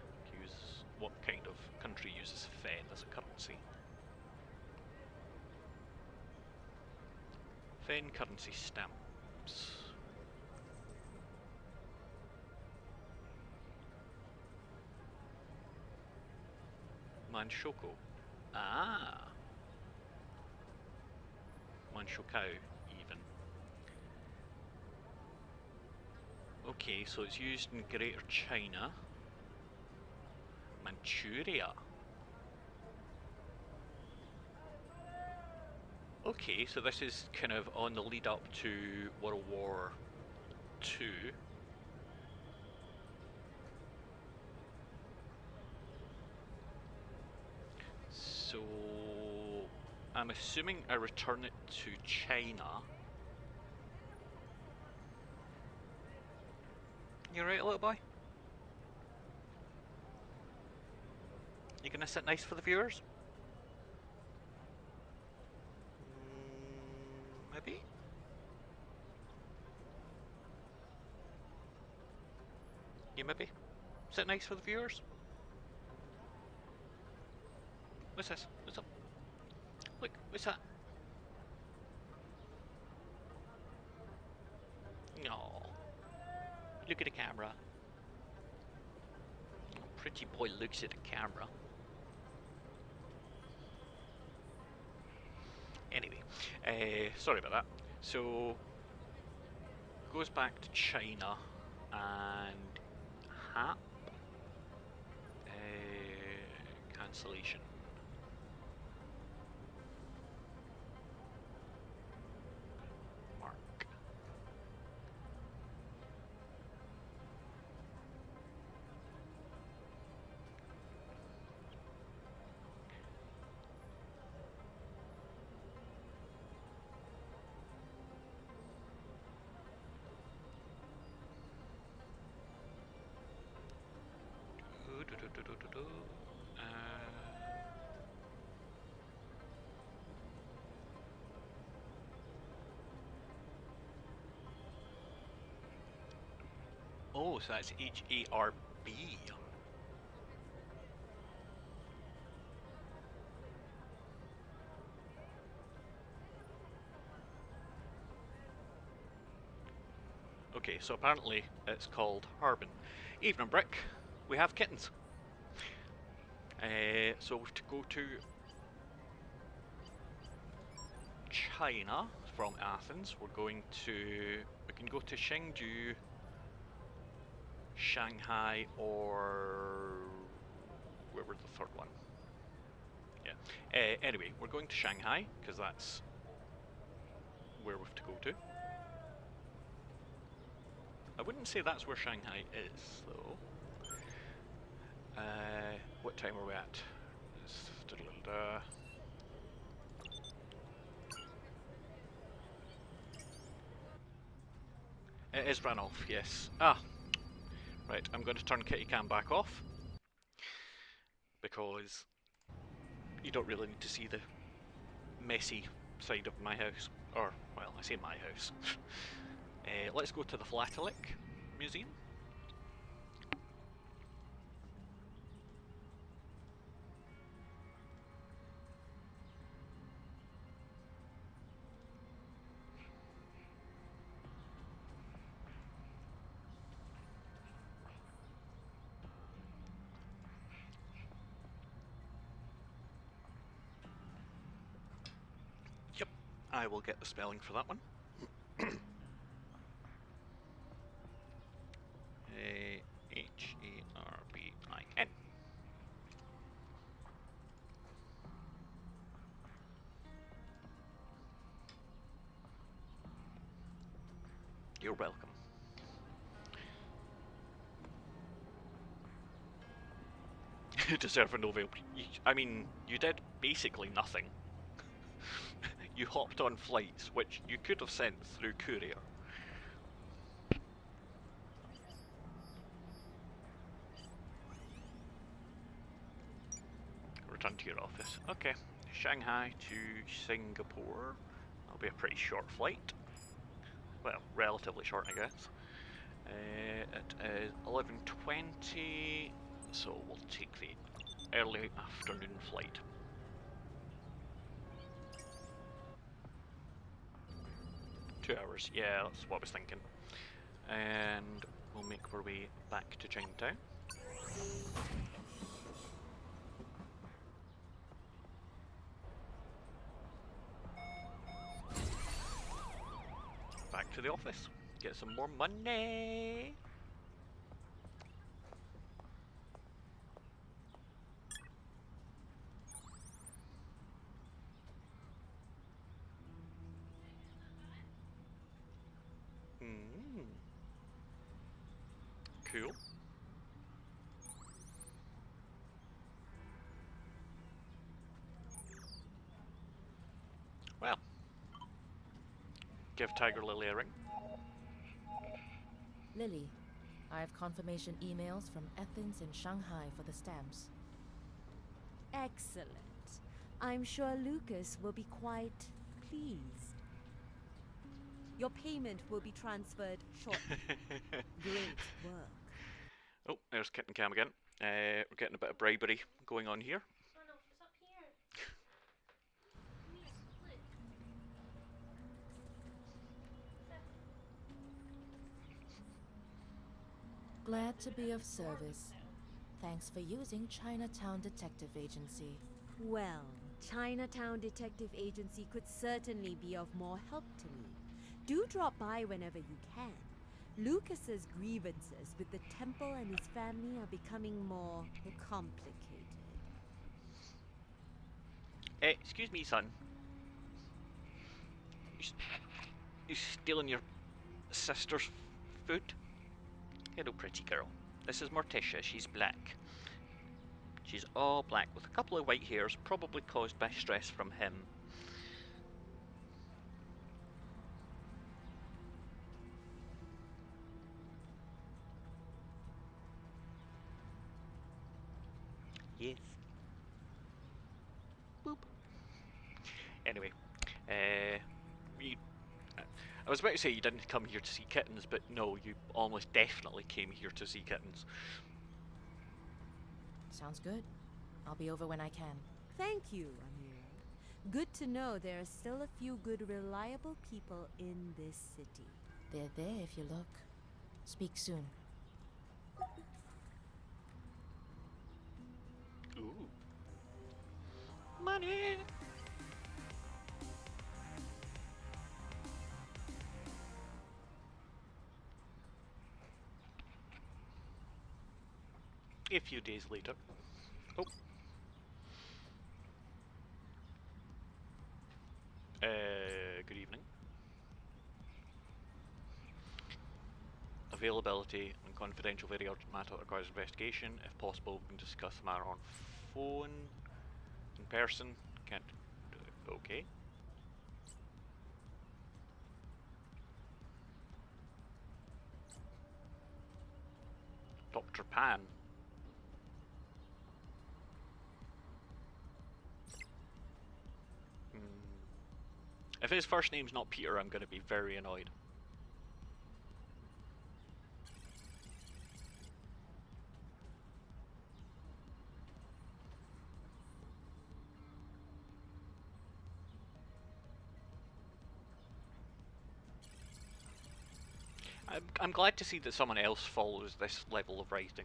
what kind of country uses Fen as a currency? Fen currency stamps. Manshoko. Ah. Manshokao, even. Okay, so it's used in Greater China. Manchuria. Okay, so this is kind of on the lead up to World War II. So I'm assuming I return it to China. You right, little boy? You gonna sit nice for the viewers? Maybe? You maybe? Sit nice for the viewers? What's this? What's up? Look, what's that? No. Look at the camera. Pretty boy looks at the camera. Anyway, sorry about that. So, goes back to China and HAP. Cancellation. Mark. Oh, so that's H-A-R-B. Okay, so apparently it's called Harbin. Evening, Brick. We have kittens. So we have to go to China from Athens. We can go to Chengdu, Shanghai, or where was the third one? Yeah. Anyway, we're going to Shanghai because that's where we have to go to. I wouldn't say that's where Shanghai is, though. What time are we at? It is ran off, yes. Ah, right, I'm going to turn kitty cam back off because you don't really need to see the messy side of my house. Or, well, I say my house. Let's go to the Philatelic Museum. Yep, I will get the spelling for that one. H-A-R-B-I-N. You're welcome. You deserve a Nobel. I mean, you did basically nothing. You hopped on flights, which you could have sent through courier. Return to your office. Okay. Shanghai to Singapore. That'll be a pretty short flight. Well, relatively short, I guess. It is 11:20, so we'll take the early afternoon flight. $2, yeah, that's what I was thinking. And we'll make our way back to Chinatown. Back to the office, get some more money. Cool. Well, give Tiger Lily a ring. Lily, I have confirmation emails from Athens and Shanghai for the stamps. Excellent. I'm sure Lucas will be quite pleased. Your payment will be transferred shortly. Great work. Oh, there's Kitten Cam again. We're getting a bit of bribery going on here. Glad to be of service. Thanks for using Chinatown Detective Agency. Well, Chinatown Detective Agency could certainly be of more help to me. Do drop by whenever you can. Lucas's grievances with the temple and his family are becoming more complicated. Excuse me, son. You stealing your sister's food? Hello, pretty girl. This is Morticia. She's black. She's all black with a couple of white hairs, probably caused by stress from him. Yes. Boop. Anyway, I was about to say you didn't come here to see kittens, but no, you almost definitely came here to see kittens. Sounds good. I'll be over when I can. Thank you, Amira. Good to know there are still a few good, reliable people in this city. They're there if you look. Speak soon. Ooh. Money! A few days later. Oh. Good evening. Availability and confidential very urgent matter that requires investigation. If possible, we can discuss the matter on phone, in person. Can't. Okay. Dr. Pan. If his first name's not Peter, I'm going to be very annoyed. I'm glad to see that someone else follows this level of writing.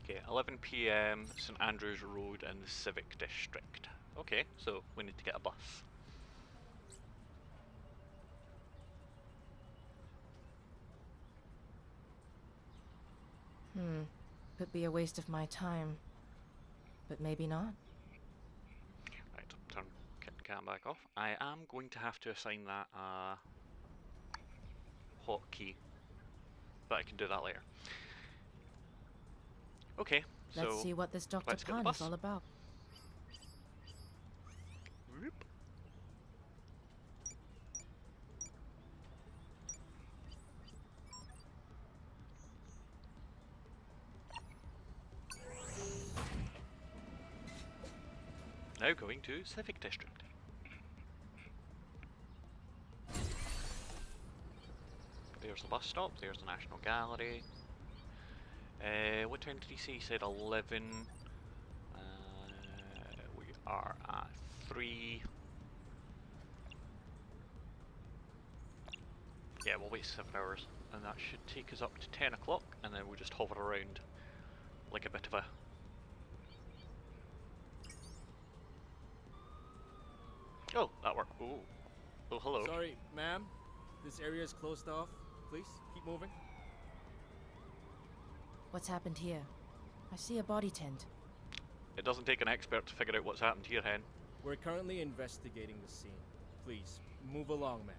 Okay, 11 PM, St Andrews Road in the Civic District. Okay, so we need to get a bus. Could be a waste of my time. But maybe not. Right, turn kit and cam back off. I am going to have to assign that a hotkey, but I can do that later. Okay, so Let's see what this Dr. let's get the Pan bus. is all about. Whoop. Now going to Civic District. There's the bus stop, there's the National Gallery. What time did he say? He said 11. We are at 3. Yeah, we'll wait 7 hours, and that should take us up to 10 o'clock, and then we'll just hover around like a bit of a... Oh, that worked. Ooh. Oh, hello. Sorry, ma'am. This area is closed off. Please, keep moving. What's happened here? I see a body tent. It doesn't take an expert to figure out what's happened here, Hen. We're currently investigating the scene. Please, move along, ma'am.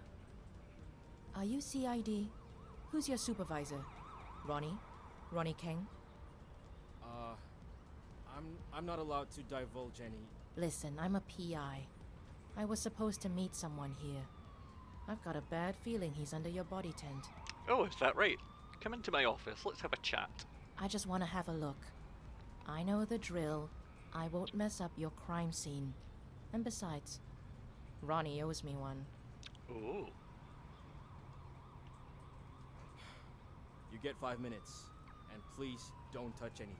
Are you CID? Who's your supervisor? Ronnie? Ronnie King? I'm not allowed to divulge any... Listen, I'm a PI. I was supposed to meet someone here. I've got a bad feeling he's under your body tent. Oh, is that right? Come into my office, let's have a chat. I just want to have a look. I know the drill. I won't mess up your crime scene. And besides, Ronnie owes me one. Ooh. You get 5 minutes. And please, don't touch anything.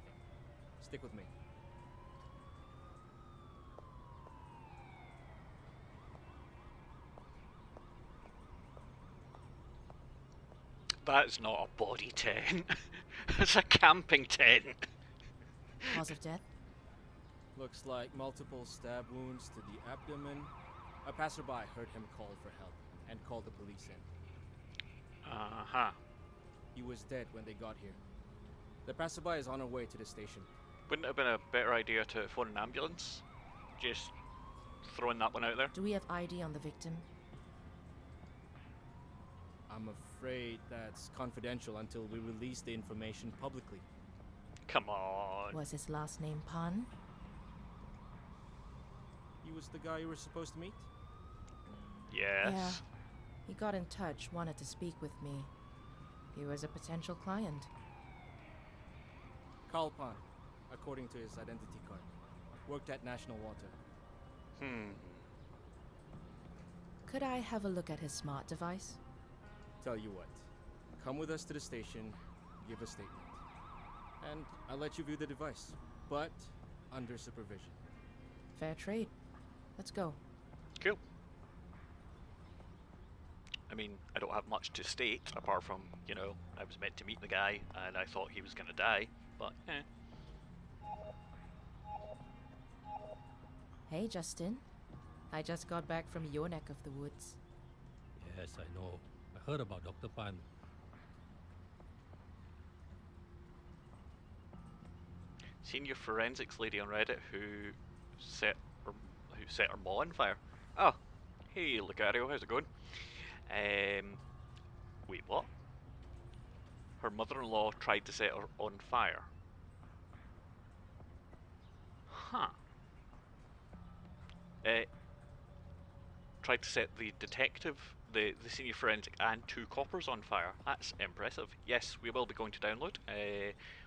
Stick with me. That's not a body tent. It's a camping tent. Cause of death? Looks like multiple stab wounds to the abdomen. A passerby heard him call for help and called the police in. Uh-huh. He was dead when they got here. The passerby is on her way to the station. Wouldn't it have been a better idea to phone an ambulance? Just throwing that one out there. Do we have ID on the victim? I'm afraid that's confidential until we release the information publicly. Come on. Was his last name Pan? He was the guy you were supposed to meet? Yes. Yeah. He got in touch, wanted to speak with me. He was a potential client. Carl Pan, according to his identity card. Worked at National Water. Hmm. Could I have a look at his smart device? Tell you what. Come with us to the station, give a statement. And I'll let you view the device, but under supervision. Fair trade. Let's go. Cool. I mean, I don't have much to state apart from, you know, I was meant to meet the guy and I thought he was gonna die, but Hey, Justin. I just got back from your neck of the woods. Yes, I know. I heard about Dr. Pan. Seen your forensics lady on Reddit who set her mall on fire. Oh, hey Lucario, how's it going? Wait, what? Her mother-in-law tried to set her on fire. Huh. Tried to set the detective, the senior forensic, and 2 coppers on fire. That's impressive. Yes, we will be going to download.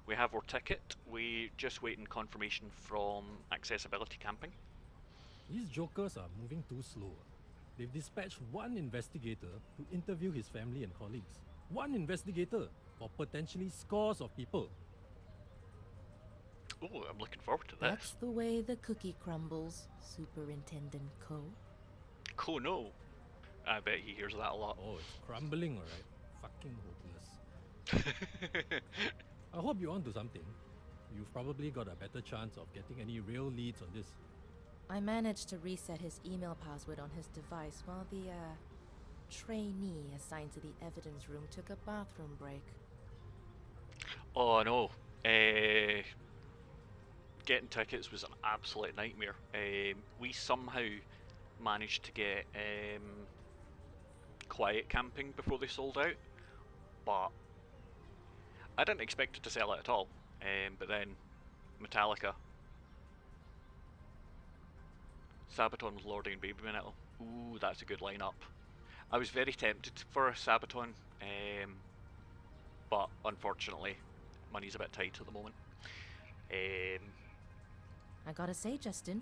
We have our ticket. We just waiting confirmation from accessibility camping. These jokers are moving too slow. They've dispatched one investigator to interview his family and colleagues. One investigator for potentially scores of people. Oh, I'm looking forward to That's this. the way the cookie crumbles, Superintendent Co. Cool, no. I bet he hears that a lot. Oh, it's crumbling, alright. Fucking hopeless. I hope you're onto something. You've probably got a better chance of getting any real leads on this. I managed to reset his email password on his device while the, trainee assigned to the evidence room took a bathroom break. Oh no. Getting tickets was an absolute nightmare. We somehow managed to get quiet camping before they sold out, but I didn't expect it to sell out at all. But then Metallica, Sabaton, Lordy and Baby Metal. Ooh, that's a good lineup. I was very tempted for a Sabaton, but unfortunately, money's a bit tight at the moment. I gotta say, Justin,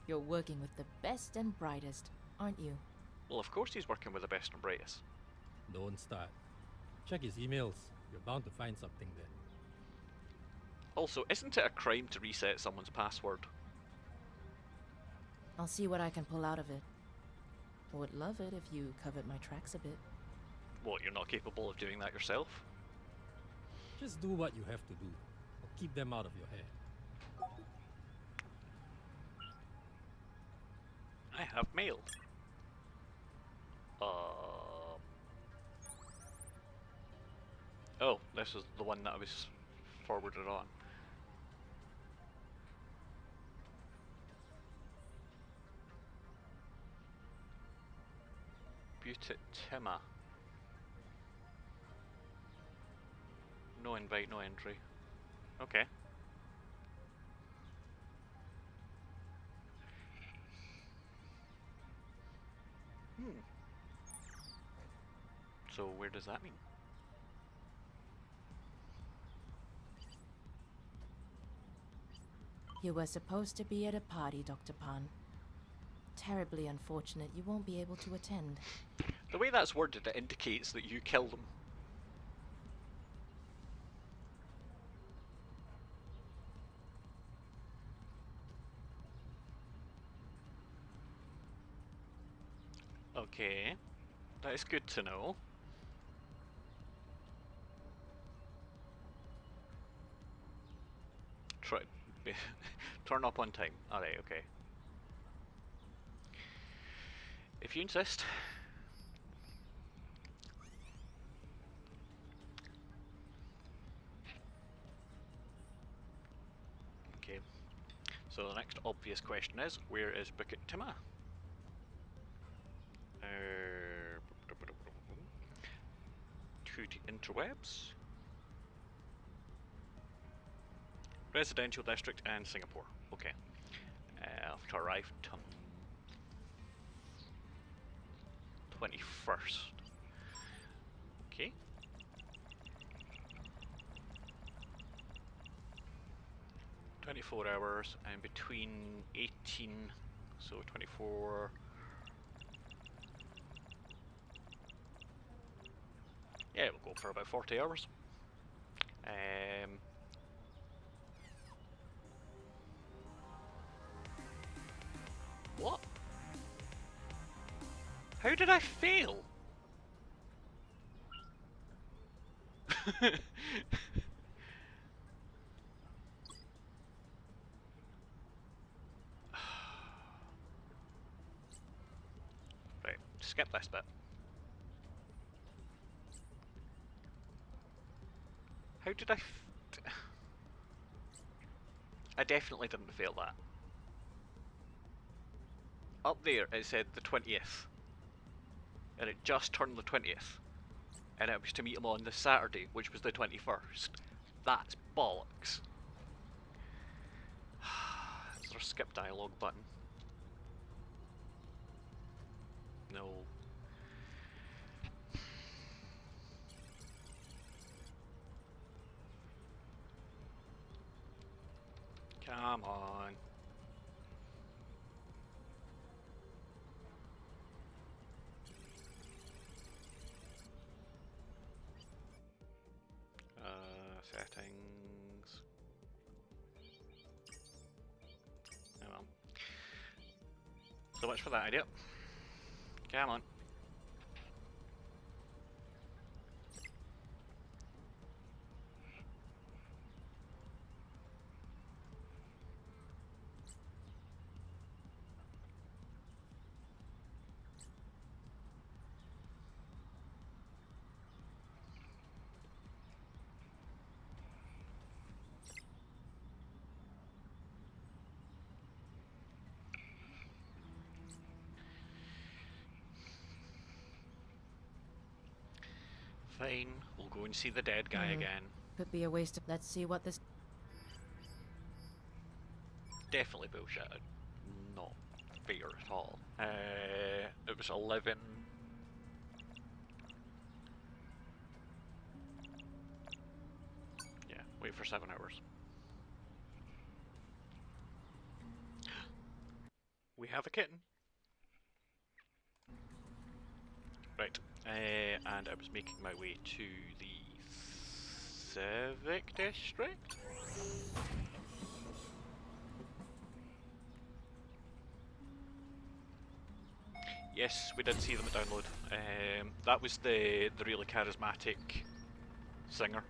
you're working with the best and brightest, aren't you? Well, of course he's working with the best and brightest. Don't start. Check his emails. You're bound to find something there. Also, isn't it a crime to reset someone's password? I'll see what I can pull out of it. Would love it if you covered my tracks a bit. What, you're not capable of doing that yourself? Just do what you have to do. Or keep them out of your hair. I have mail. Oh, this is the one that I was forwarded on. Butatima. No invite, no entry. Okay. So where does that mean? You were supposed to be at a party, Dr. Pan. Terribly unfortunate you won't be able to attend. The way that's worded, it indicates that you killed them. Okay, that is good to know. Try turn up on time. Alright, okay. If you insist. Okay. So the next obvious question is, where is Bukit Timah? To the interwebs. Residential district and Singapore. Okay. To arrive 21st. Okay. $24 and between 18, so 24. Yeah, we'll go for about 40 hours. What? How did I fail? Right, skip this bit. How did I definitely didn't fail that. Up there it said the 20th. And it just turned the 20th. And it was to meet him on the Saturday, which was the 21st. That's bollocks. Is there a skip dialogue button? No. Come on. Settings. Oh well. So much for that idea. Come on. Fine, we'll go and see the dead guy again. Could be a waste of. Let's see what this. Definitely bullshit. Not fair at all. It was 11. Yeah, wait for 7 hours. We have a kitten. Right, and I was making my way to the Civic District? Yes, we did see them at download. That was the really charismatic singer.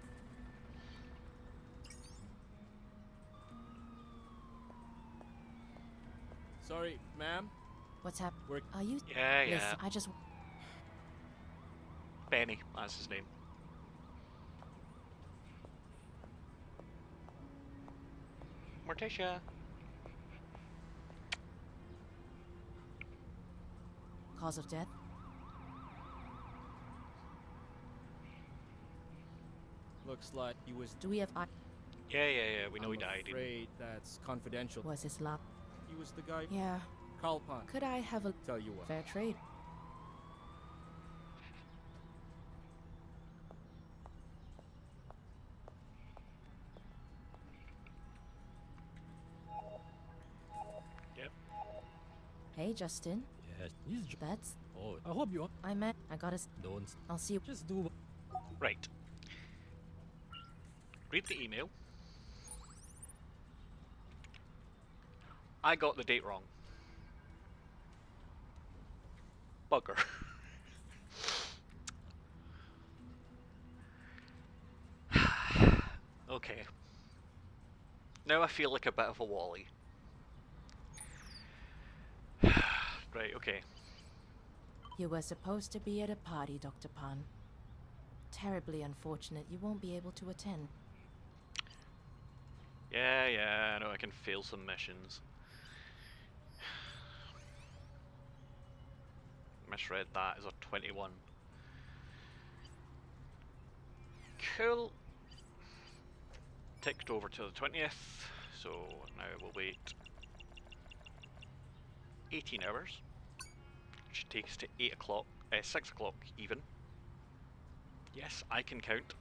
Sorry, ma'am. What's happening? We're Are you? Yeah, yeah. Listen, I just. Benny, that's his name. Morticia. Cause of death? looks like he was. Do we have? Yeah, we know he died. I'm afraid that's confidential. Was his last? He was the guy. Yeah. Kalpan. Could I have a Tell you what. fair trade? Yep. Hey, Justin. Yes, he's. That's. Oh, I hope you I met. I got us. don't. I'll see you. Just do. Right. Read the email. I got the date wrong. Bugger. Okay. Now I feel like a bit of a wally. Right, okay. You were supposed to be at a party, Dr. Pan. Terribly unfortunate you won't be able to attend. Yeah, I know I can fail some missions. Misread that as a 21. Cool. Ticked over to the 20th, so now we'll wait 18 hours. Which takes us to 8 o'clock, 6 o'clock even. Yes, I can count.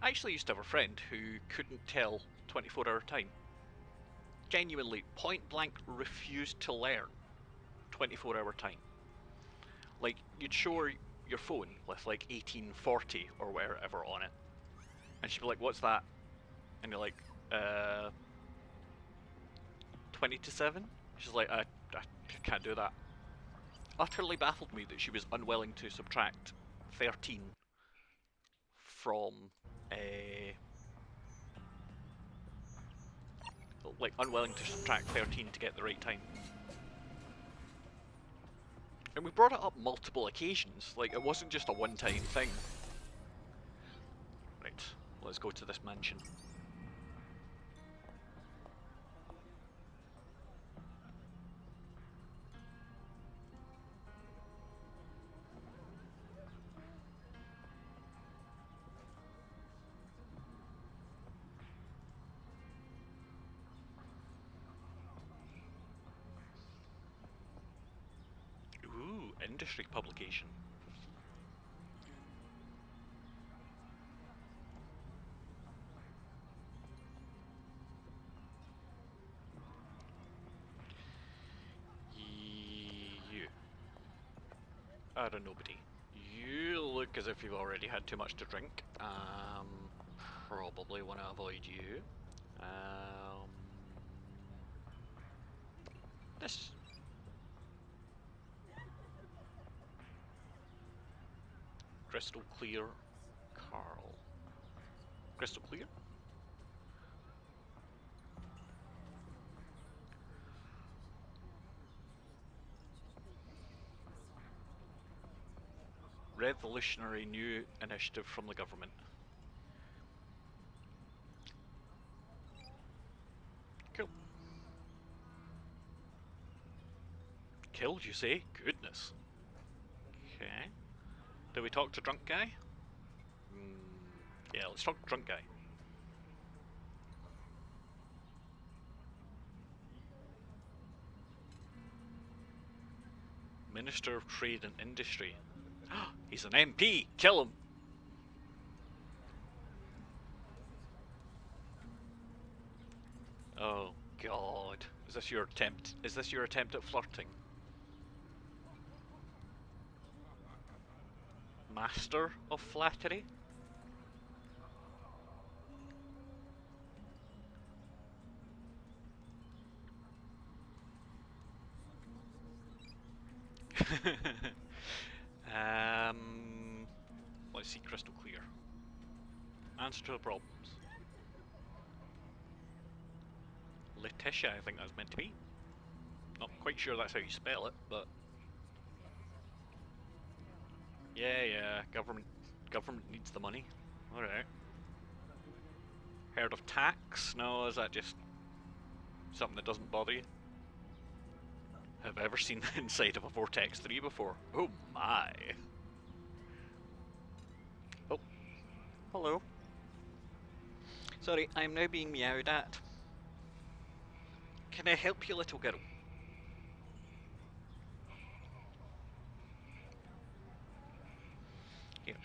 I actually used to have a friend who couldn't tell 24-hour time. Genuinely, point blank refused to learn 24-hour time. Like, you'd show her your phone with like 1840 or whatever on it, and she'd be like, "What's that?" And you're like, 20 to 7? She's like, I can't do that. Utterly baffled me that she was unwilling to subtract 13 from like unwilling to subtract 13 to get the right time. And we brought it up multiple occasions, like it wasn't just a one-time thing. Right, let's go to this mansion. Ooh, industry publication. You are a nobody. You look as if you've already had too much to drink. Probably want to avoid you. This. Crystal clear, Carl. Crystal clear? Revolutionary new initiative from the government. Cool. Killed, you say? Goodness. Okay. Do we talk to drunk guy? Yeah, let's talk to drunk guy. Minister of Trade and Industry. He's an MP! Kill him! Oh god. Is this your attempt? Is this your attempt at flirting? Master of flattery? Let's see, crystal clear. Answer to the problems. Letitia, I think that's meant to be. Not quite sure that's how you spell it, but yeah, government needs the money. Alright. Heard of tax? No, is that just something that doesn't bother you? Have ever seen the inside of a Vortex 3 before? Oh my! Oh. Hello. Sorry, I'm now being meowed at. Can I help you, little girl? Here.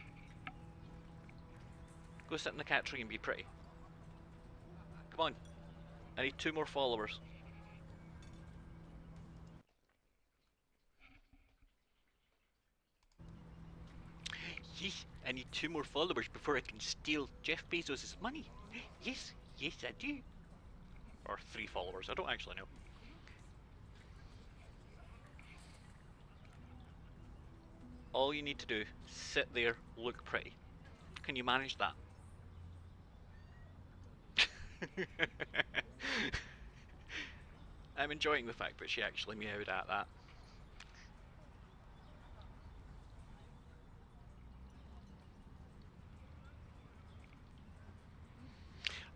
Go sit in the cat tree and be pretty. Come on. I need 2 more followers. Yes, I need 2 more followers before I can steal Jeff Bezos' money. Yes, I do. Or 3 followers, I don't actually know. All you need to do, sit there, look pretty. Can you manage that? I'm enjoying the fact that she actually meowed at that.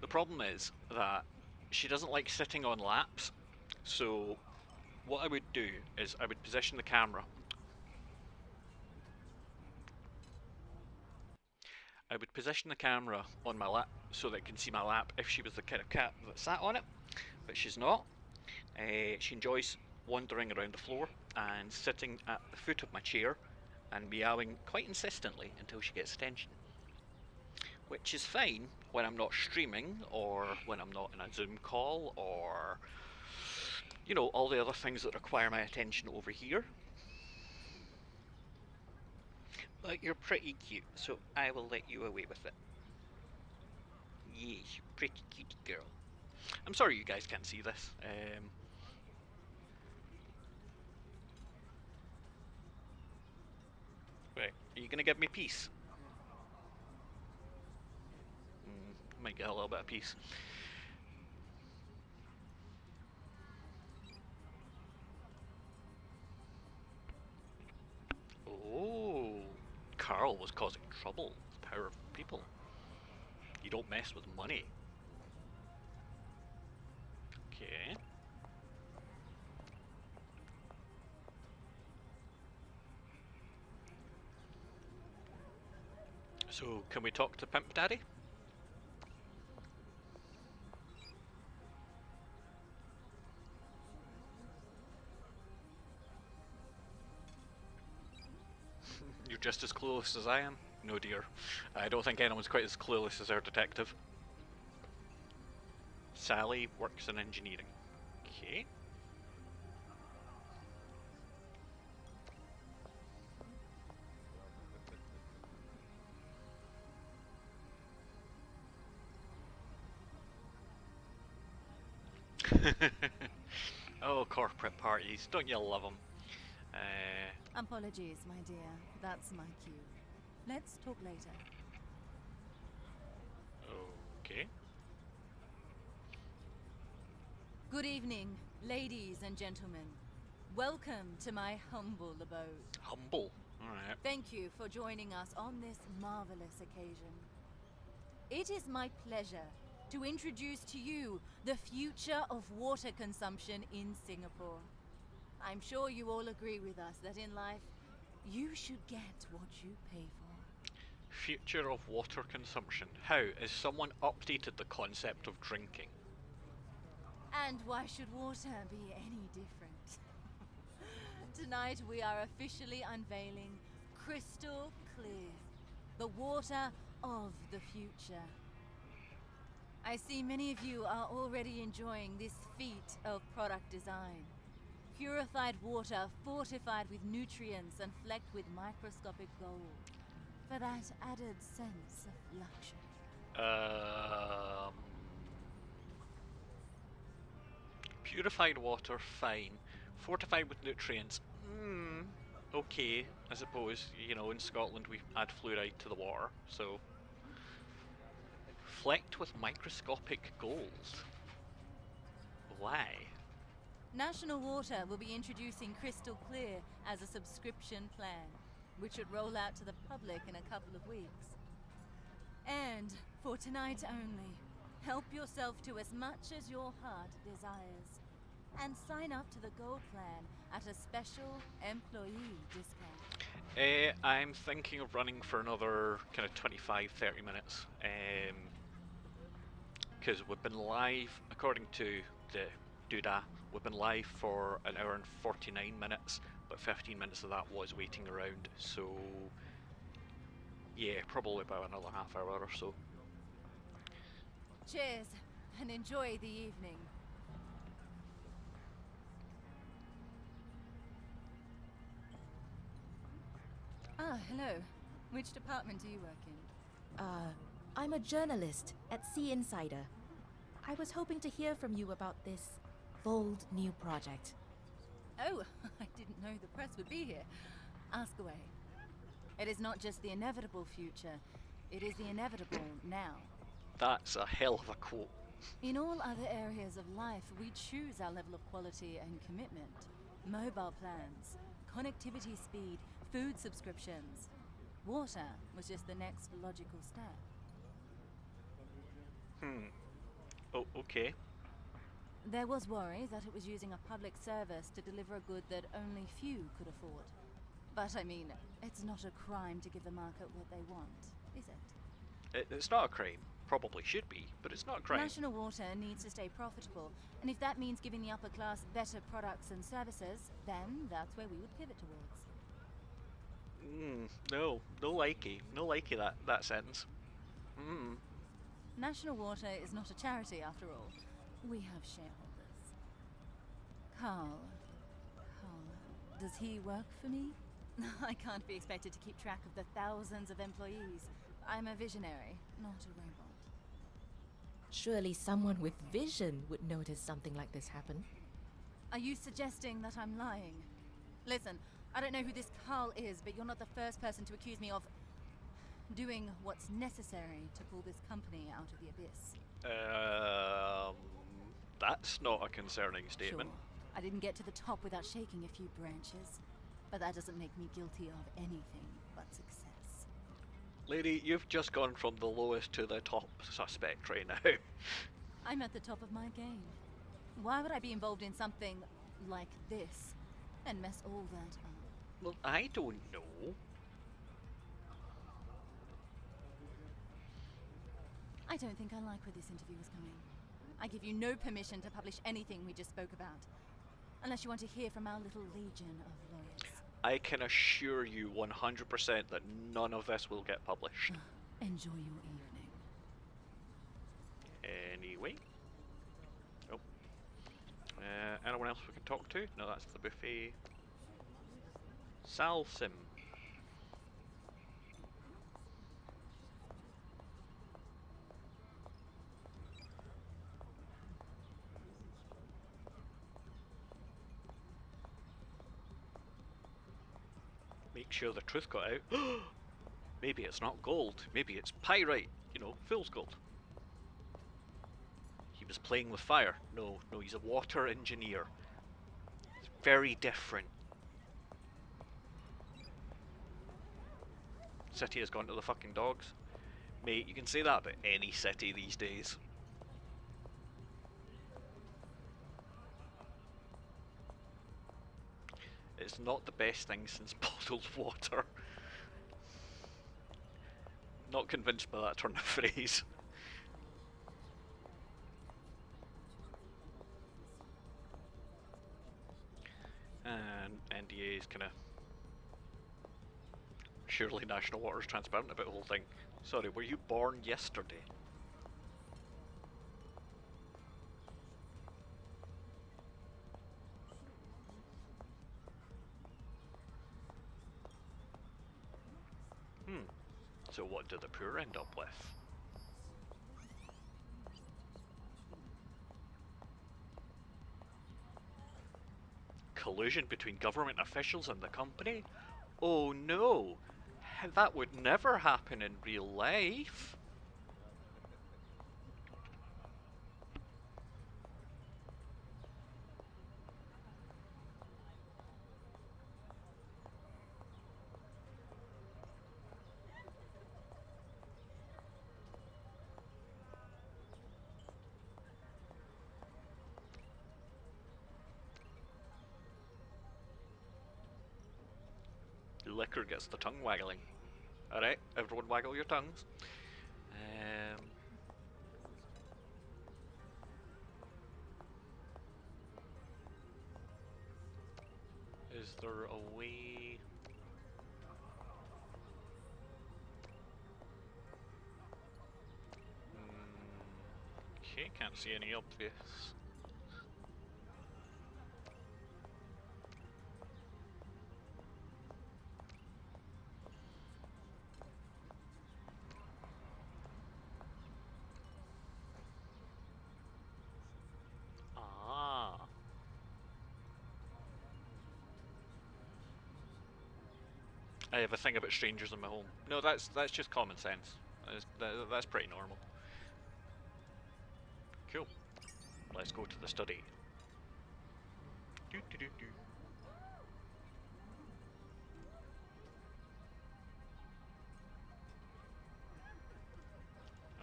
The problem is that she doesn't like sitting on laps, so what I would do is I would position the camera. I would position the camera on my lap so that it can see my lap if she was the kind of cat that sat on it, but she's not. She enjoys wandering around the floor and sitting at the foot of my chair and meowing quite insistently until she gets attention. Which is fine when I'm not streaming, or when I'm not in a Zoom call, or, you know, all the other things that require my attention over here. But you're pretty cute, so I will let you away with it. Yes, pretty cute girl. I'm sorry you guys can't see this. Right, are you gonna give me peace? Might get a little bit of peace. Oh, Carl was causing trouble with powerful people. You don't mess with money. Okay. So, can we talk to Pimp Daddy? You're just as clueless as I am? No dear. I don't think anyone's quite as clueless as our detective. Sally works in engineering. Okay. Oh, corporate parties. Don't you love them? Apologies, my dear. That's my cue. Let's talk later. Okay. Good evening, ladies and gentlemen. Welcome to my humble abode. Humble. Alright. Thank you for joining us on this marvelous occasion. It is my pleasure to introduce to you the future of water consumption in Singapore. I'm sure you all agree with us that in life, you should get what you pay for. Future of water consumption. How? Has someone updated the concept of drinking? And why should water be any different? Tonight we are officially unveiling Crystal Clear, the water of the future. I see many of you are already enjoying this feat of product design. Purified water fortified with nutrients and flecked with microscopic gold. For that added sense of luxury. Purified water, fine. Fortified with nutrients, okay, I suppose. You know, in Scotland we add fluoride to the water, so. Flecked with microscopic gold. Why? National Water will be introducing Crystal Clear as a subscription plan, which should roll out to the public in a couple of weeks. And for tonight only, help yourself to as much as your heart desires, and sign up to the Gold Plan at a special employee discount. I'm thinking of running for another kind of 25-30 minutes. Because we've been live, according to the Doodah, we've been live for an hour and 49 minutes, but 15 minutes of that was waiting around, so yeah, probably about another half hour or so. Cheers, and enjoy the evening. Ah, hello. Which department do you work in? I'm a journalist at Sea Insider. I was hoping to hear from you about this bold new project. Oh, I didn't know the press would be here. Ask away. It is not just the inevitable future, it is the inevitable now. That's a hell of a quote. In all other areas of life, we choose our level of quality and commitment. Mobile plans, connectivity speed, food subscriptions. Water was just the next logical step. Oh, okay. There was worry that it was using a public service to deliver a good that only few could afford. But I mean, it's not a crime to give the market what they want, is it? It's not a crime. Probably should be, but it's not a crime. National Water needs to stay profitable, and if that means giving the upper class better products and services, then that's where we would pivot towards. No, no likey. No likey that sentence. National Water is not a charity after all. We have shareholders. Carl. Does he work for me? I can't be expected to keep track of the thousands of employees. I'm a visionary, not a robot. Surely someone with vision would notice something like this happen. Are you suggesting that I'm lying? Listen, I don't know who this Carl is, but you're not the first person to accuse me of doing what's necessary to pull this company out of the abyss. That's not a concerning statement. Sure, I didn't get to the top without shaking a few branches, but that doesn't make me guilty of anything but success. Lady, you've just gone from the lowest to the top suspect right now. I'm at the top of my game. Why would I be involved in something like this and mess all that up? Well, I don't know. I don't think I like where this interview is going. I give you no permission to publish anything we just spoke about. Unless you want to hear from our little legion of lawyers. I can assure you 100% that none of this will get published. Enjoy your evening. Anyway. Oh. Anyone else we can talk to? No, that's the buffet. Salsim. Make sure the truth got out. Maybe it's not gold. Maybe it's pyrite. You know, fool's gold. He was playing with fire. No, he's a water engineer. It's very different. City has gone to the fucking dogs. Mate, you can say that about any city these days. It's not the best thing since bottled water. Not convinced by that turn of phrase. And NDA is kind of... Surely National Water is transparent about the whole thing. Sorry, were you born yesterday? So what do the poor end up with? Collusion between government officials and the company? Oh no! That would never happen in real life. Liquor gets the tongue waggling. Alright, everyone waggle your tongues. Is there a way... Okay, can't see any obvious. I have a thing about strangers in my home. No, that's just common sense. That's pretty normal. Cool. Let's go to the study.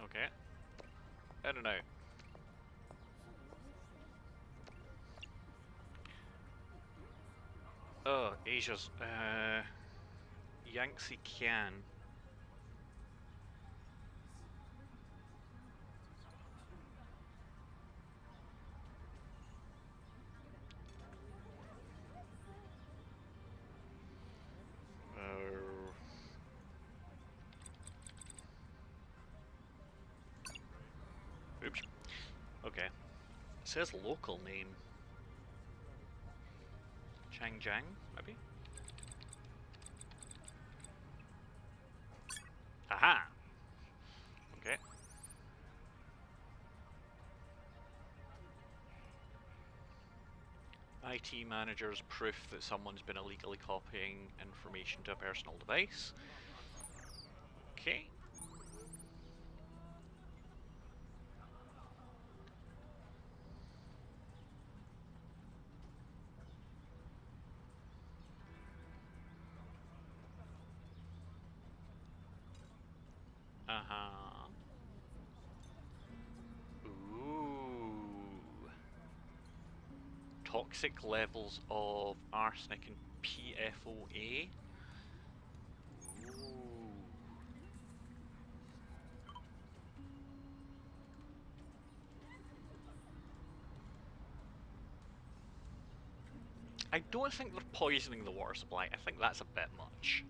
Okay. I don't know. Oh, Asia's. Yangtze Kian. says local name. Changjiang, maybe? Aha! Okay. IT manager's proof that someone's been illegally copying information to a personal device. Okay. Uh-huh. Ooh. Toxic levels of arsenic and PFOA. Ooh. I don't think they're poisoning the water supply. I think that's a bit much.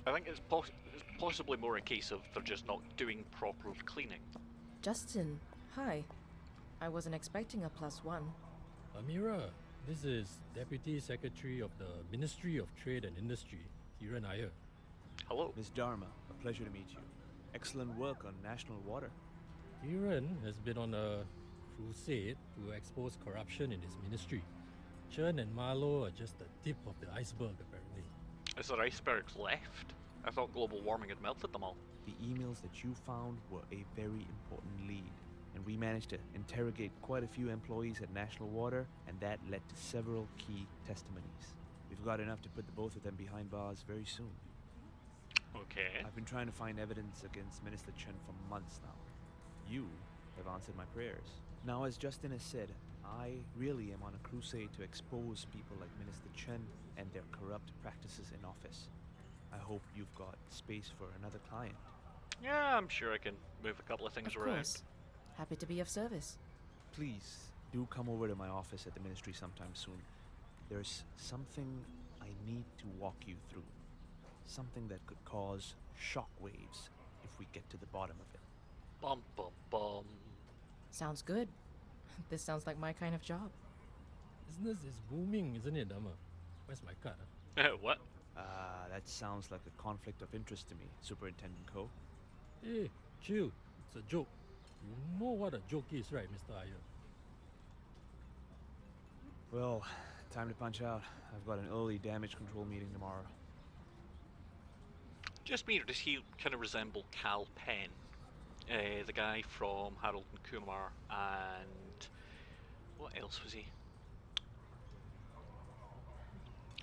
I think it's possibly more a case of they're just not doing proper cleaning. Justin, hi. I wasn't expecting a +1. Amira, this is Deputy Secretary of the Ministry of Trade and Industry, Kiran Iyer. Hello. Miss Dharma, a pleasure to meet you. Excellent work on national water. Kiran has been on a crusade to expose corruption in his ministry. Chen and Marlowe are just the tip of the iceberg, apparently. Is there icebergs left? I thought global warming had melted them all. The emails that you found were a very important lead, and we managed to interrogate quite a few employees at National Water, and that led to several key testimonies. We've got enough to put the both of them behind bars very soon. Okay. I've been trying to find evidence against Minister Chen for months now. You have answered my prayers. Now, as Justin has said, I really am on a crusade to expose people like Minister Chen and their corrupt practices in office. I hope you've got space for another client. Yeah, I'm sure I can move a couple of things Of around. course. Happy to be of service. Please do come over to my office at the ministry sometime soon. There's something I need to walk you through. Something that could cause shockwaves if we get to the bottom of it. Bum bum bum. Sounds good. This sounds like my kind of job. Business is booming, isn't it, Dharma? Where's my card? Huh? What? That sounds like a conflict of interest to me, Superintendent Ko. Hey, chill. It's a joke. You know what a joke is, right, Mr. Iyer? Well, time to punch out. I've got an early damage control meeting tomorrow. Just me, or does he kind of resemble Cal Penn? The guy from Harold and Kumar, and what else was he?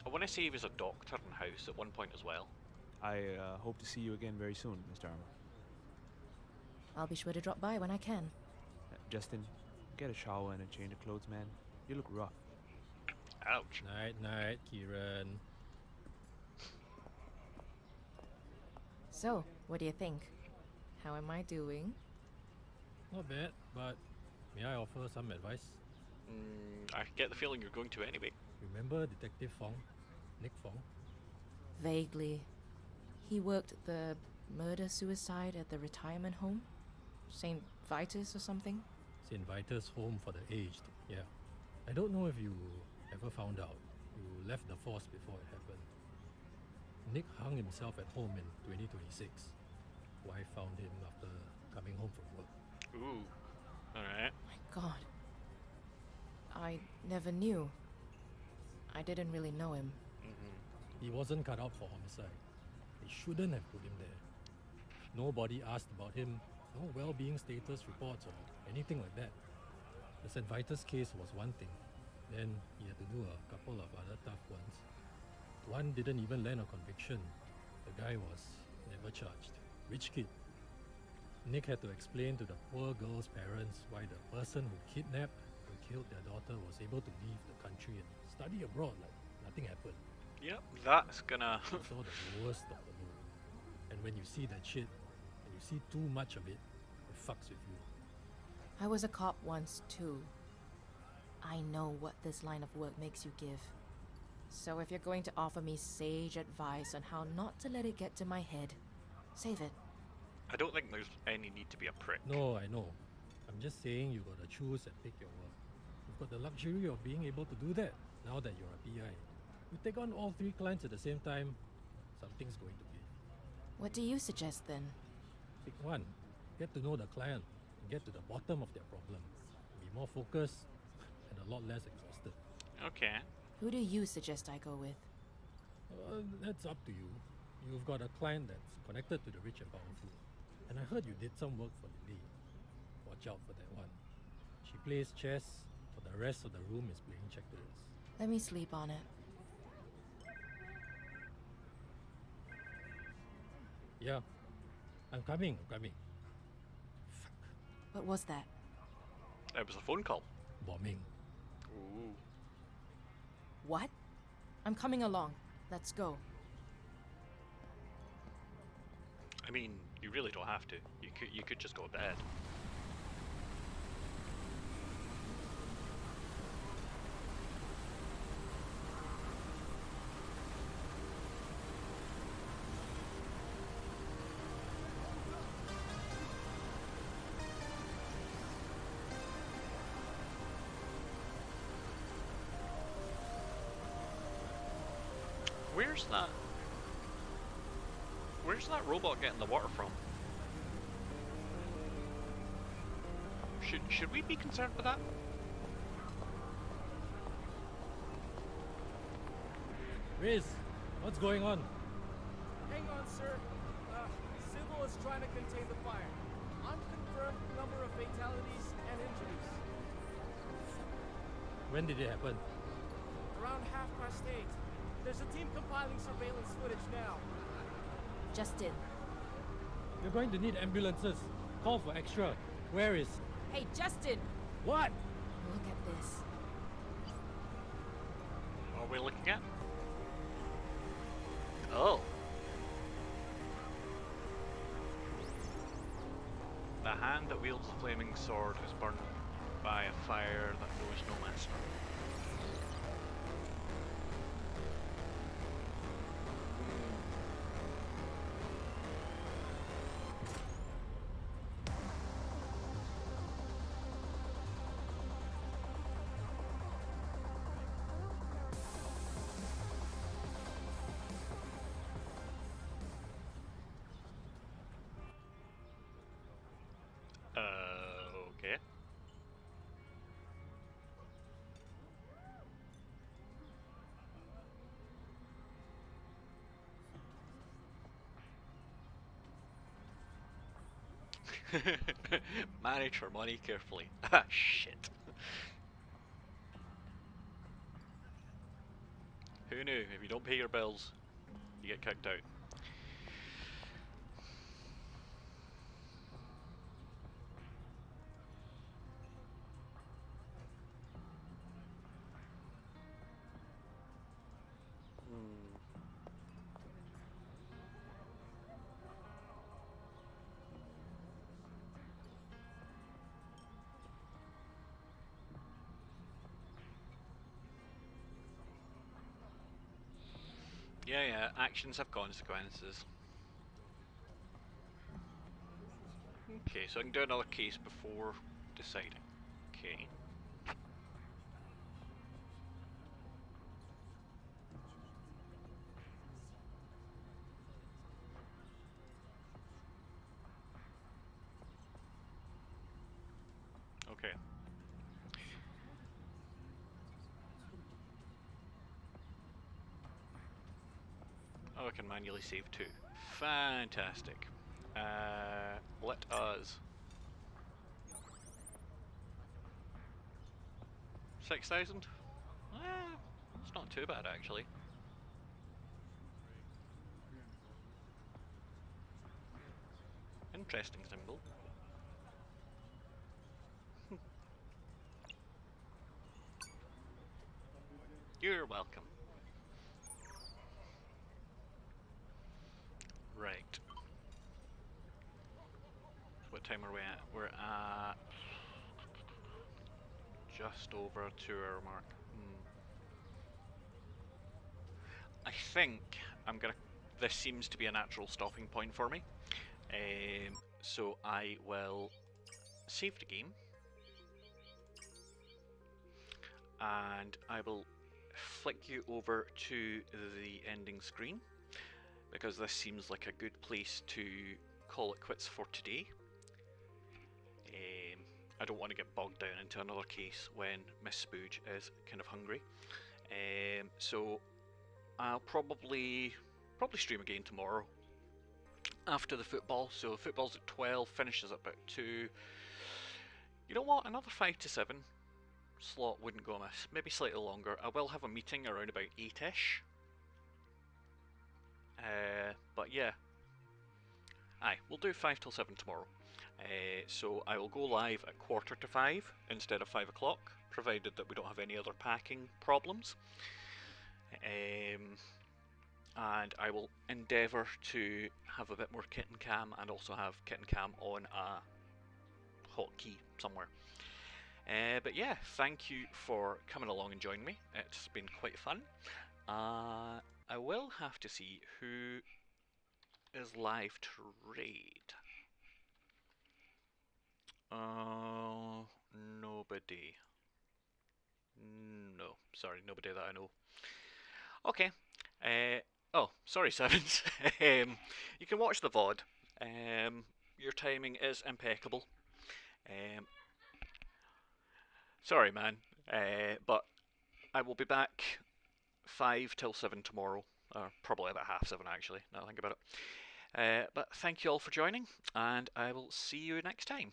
I want to say he was a doctor in House at one point as well. I hope to see you again very soon, Mr. Dharma. I'll be sure to drop by when I can. Justin, get a shower and a change of clothes, man. You look rough. Ouch. Night, night, Kiran. So, what do you think? How am I doing? Not bad, but may I offer some advice? I get the feeling you're going to anyway. Remember Detective Fong? Nick Fong? Vaguely. He worked the murder-suicide at the retirement home? St. Vitus or something? St. Vitus Home for the Aged, yeah. I don't know if you ever found out. You left the force before it happened. Nick hung himself at home in 2026. Wife found him after coming home from work. Ooh. Alright. My God. I never knew. I didn't really know him. He wasn't cut out for homicide. They shouldn't have put him there. Nobody asked about him, no well-being status reports or anything like that. The St. Vitus case was one thing. Then he had to do a couple of other tough ones. One didn't even land a conviction. The guy was never charged. Rich kid. Nick had to explain to the poor girl's parents why the person who kidnapped and killed their daughter was able to leave the country and study abroad like nothing happened. Yep, that's gonna. It's all the worst of the low. And when you see that shit, and you see too much of it, it fucks with you. I was a cop once, too. I know what this line of work makes you give. So if you're going to offer me sage advice on how not to let it get to my head, save it. I don't think there's any need to be a prick. No, I know. I'm just saying you gotta choose and pick your work. You've got the luxury of being able to do that now that you're a PI. You take on all 3 clients at the same time, something's going to give. What do you suggest then? Pick one. Get to know the client and get to the bottom of their problem. Be more focused and a lot less exhausted. Okay. Who do you suggest I go with? That's up to you. You've got a client that's connected to the rich and powerful. And I heard you did some work for Lily. Watch out for that one. She plays chess, but the rest of the room is playing checkers. Let me sleep on it. Yeah, I'm coming. What was that? It was a phone call. Bombing. Ooh. What? I'm coming along. Let's go. I mean, you really don't have to. You could just go to bed. Where's that robot getting the water from? Should we be concerned with that? Riz, what's going on? Hang on, sir. Civil is trying to contain the fire. Unconfirmed number of fatalities and injuries. When did it happen? Around 8:30. There's a team compiling surveillance footage now. Justin. You're going to need ambulances. Call for extra. Where is... Hey, Justin! What? Look at this. What are we looking at? Oh. The hand that wields the flaming sword is burned by a fire that knows no master. Okay. Manage your money carefully. Ah, shit. Who knew? If you don't pay your bills, you get kicked out. Yeah, actions have consequences. Okay, so I can do another case before deciding. Okay. Okay. Oh, I can manually save too. Fantastic. Let us. 6,000? It's not too bad actually. Interesting symbol. You're welcome. Right. What time are we at? We're at just over 2 hour mark. I think I'm gonna. This seems to be a natural stopping point for me. So I will save the game, and I will flick you over to the ending screen, because this seems like a good place to call it quits for today. I don't want to get bogged down into another case when Miss Spooge is kind of hungry. So I'll probably stream again tomorrow after the football. So football's at 12, finishes at about 2. You know what? Another 5 to 7 slot wouldn't go amiss. Maybe slightly longer. I will have a meeting around about 8ish. But yeah. Aye, we'll do 5 till 7 tomorrow. So I will go live at 4:45 instead of 5 o'clock, provided that we don't have any other packing problems. And I will endeavour to have a bit more kit and cam, and also have kit and cam on a hotkey somewhere. But yeah, thank you for coming along and joining me. It's been quite fun. I will have to see who is live to raid. Nobody. No, sorry, nobody that I know. Okay. Oh, sorry, Sevens. You can watch the VOD. Your timing is impeccable. Sorry, man. But I will be back 5 till 7 tomorrow. Or probably about half 7, actually, now I think about it. But thank you all for joining, and I will see you next time.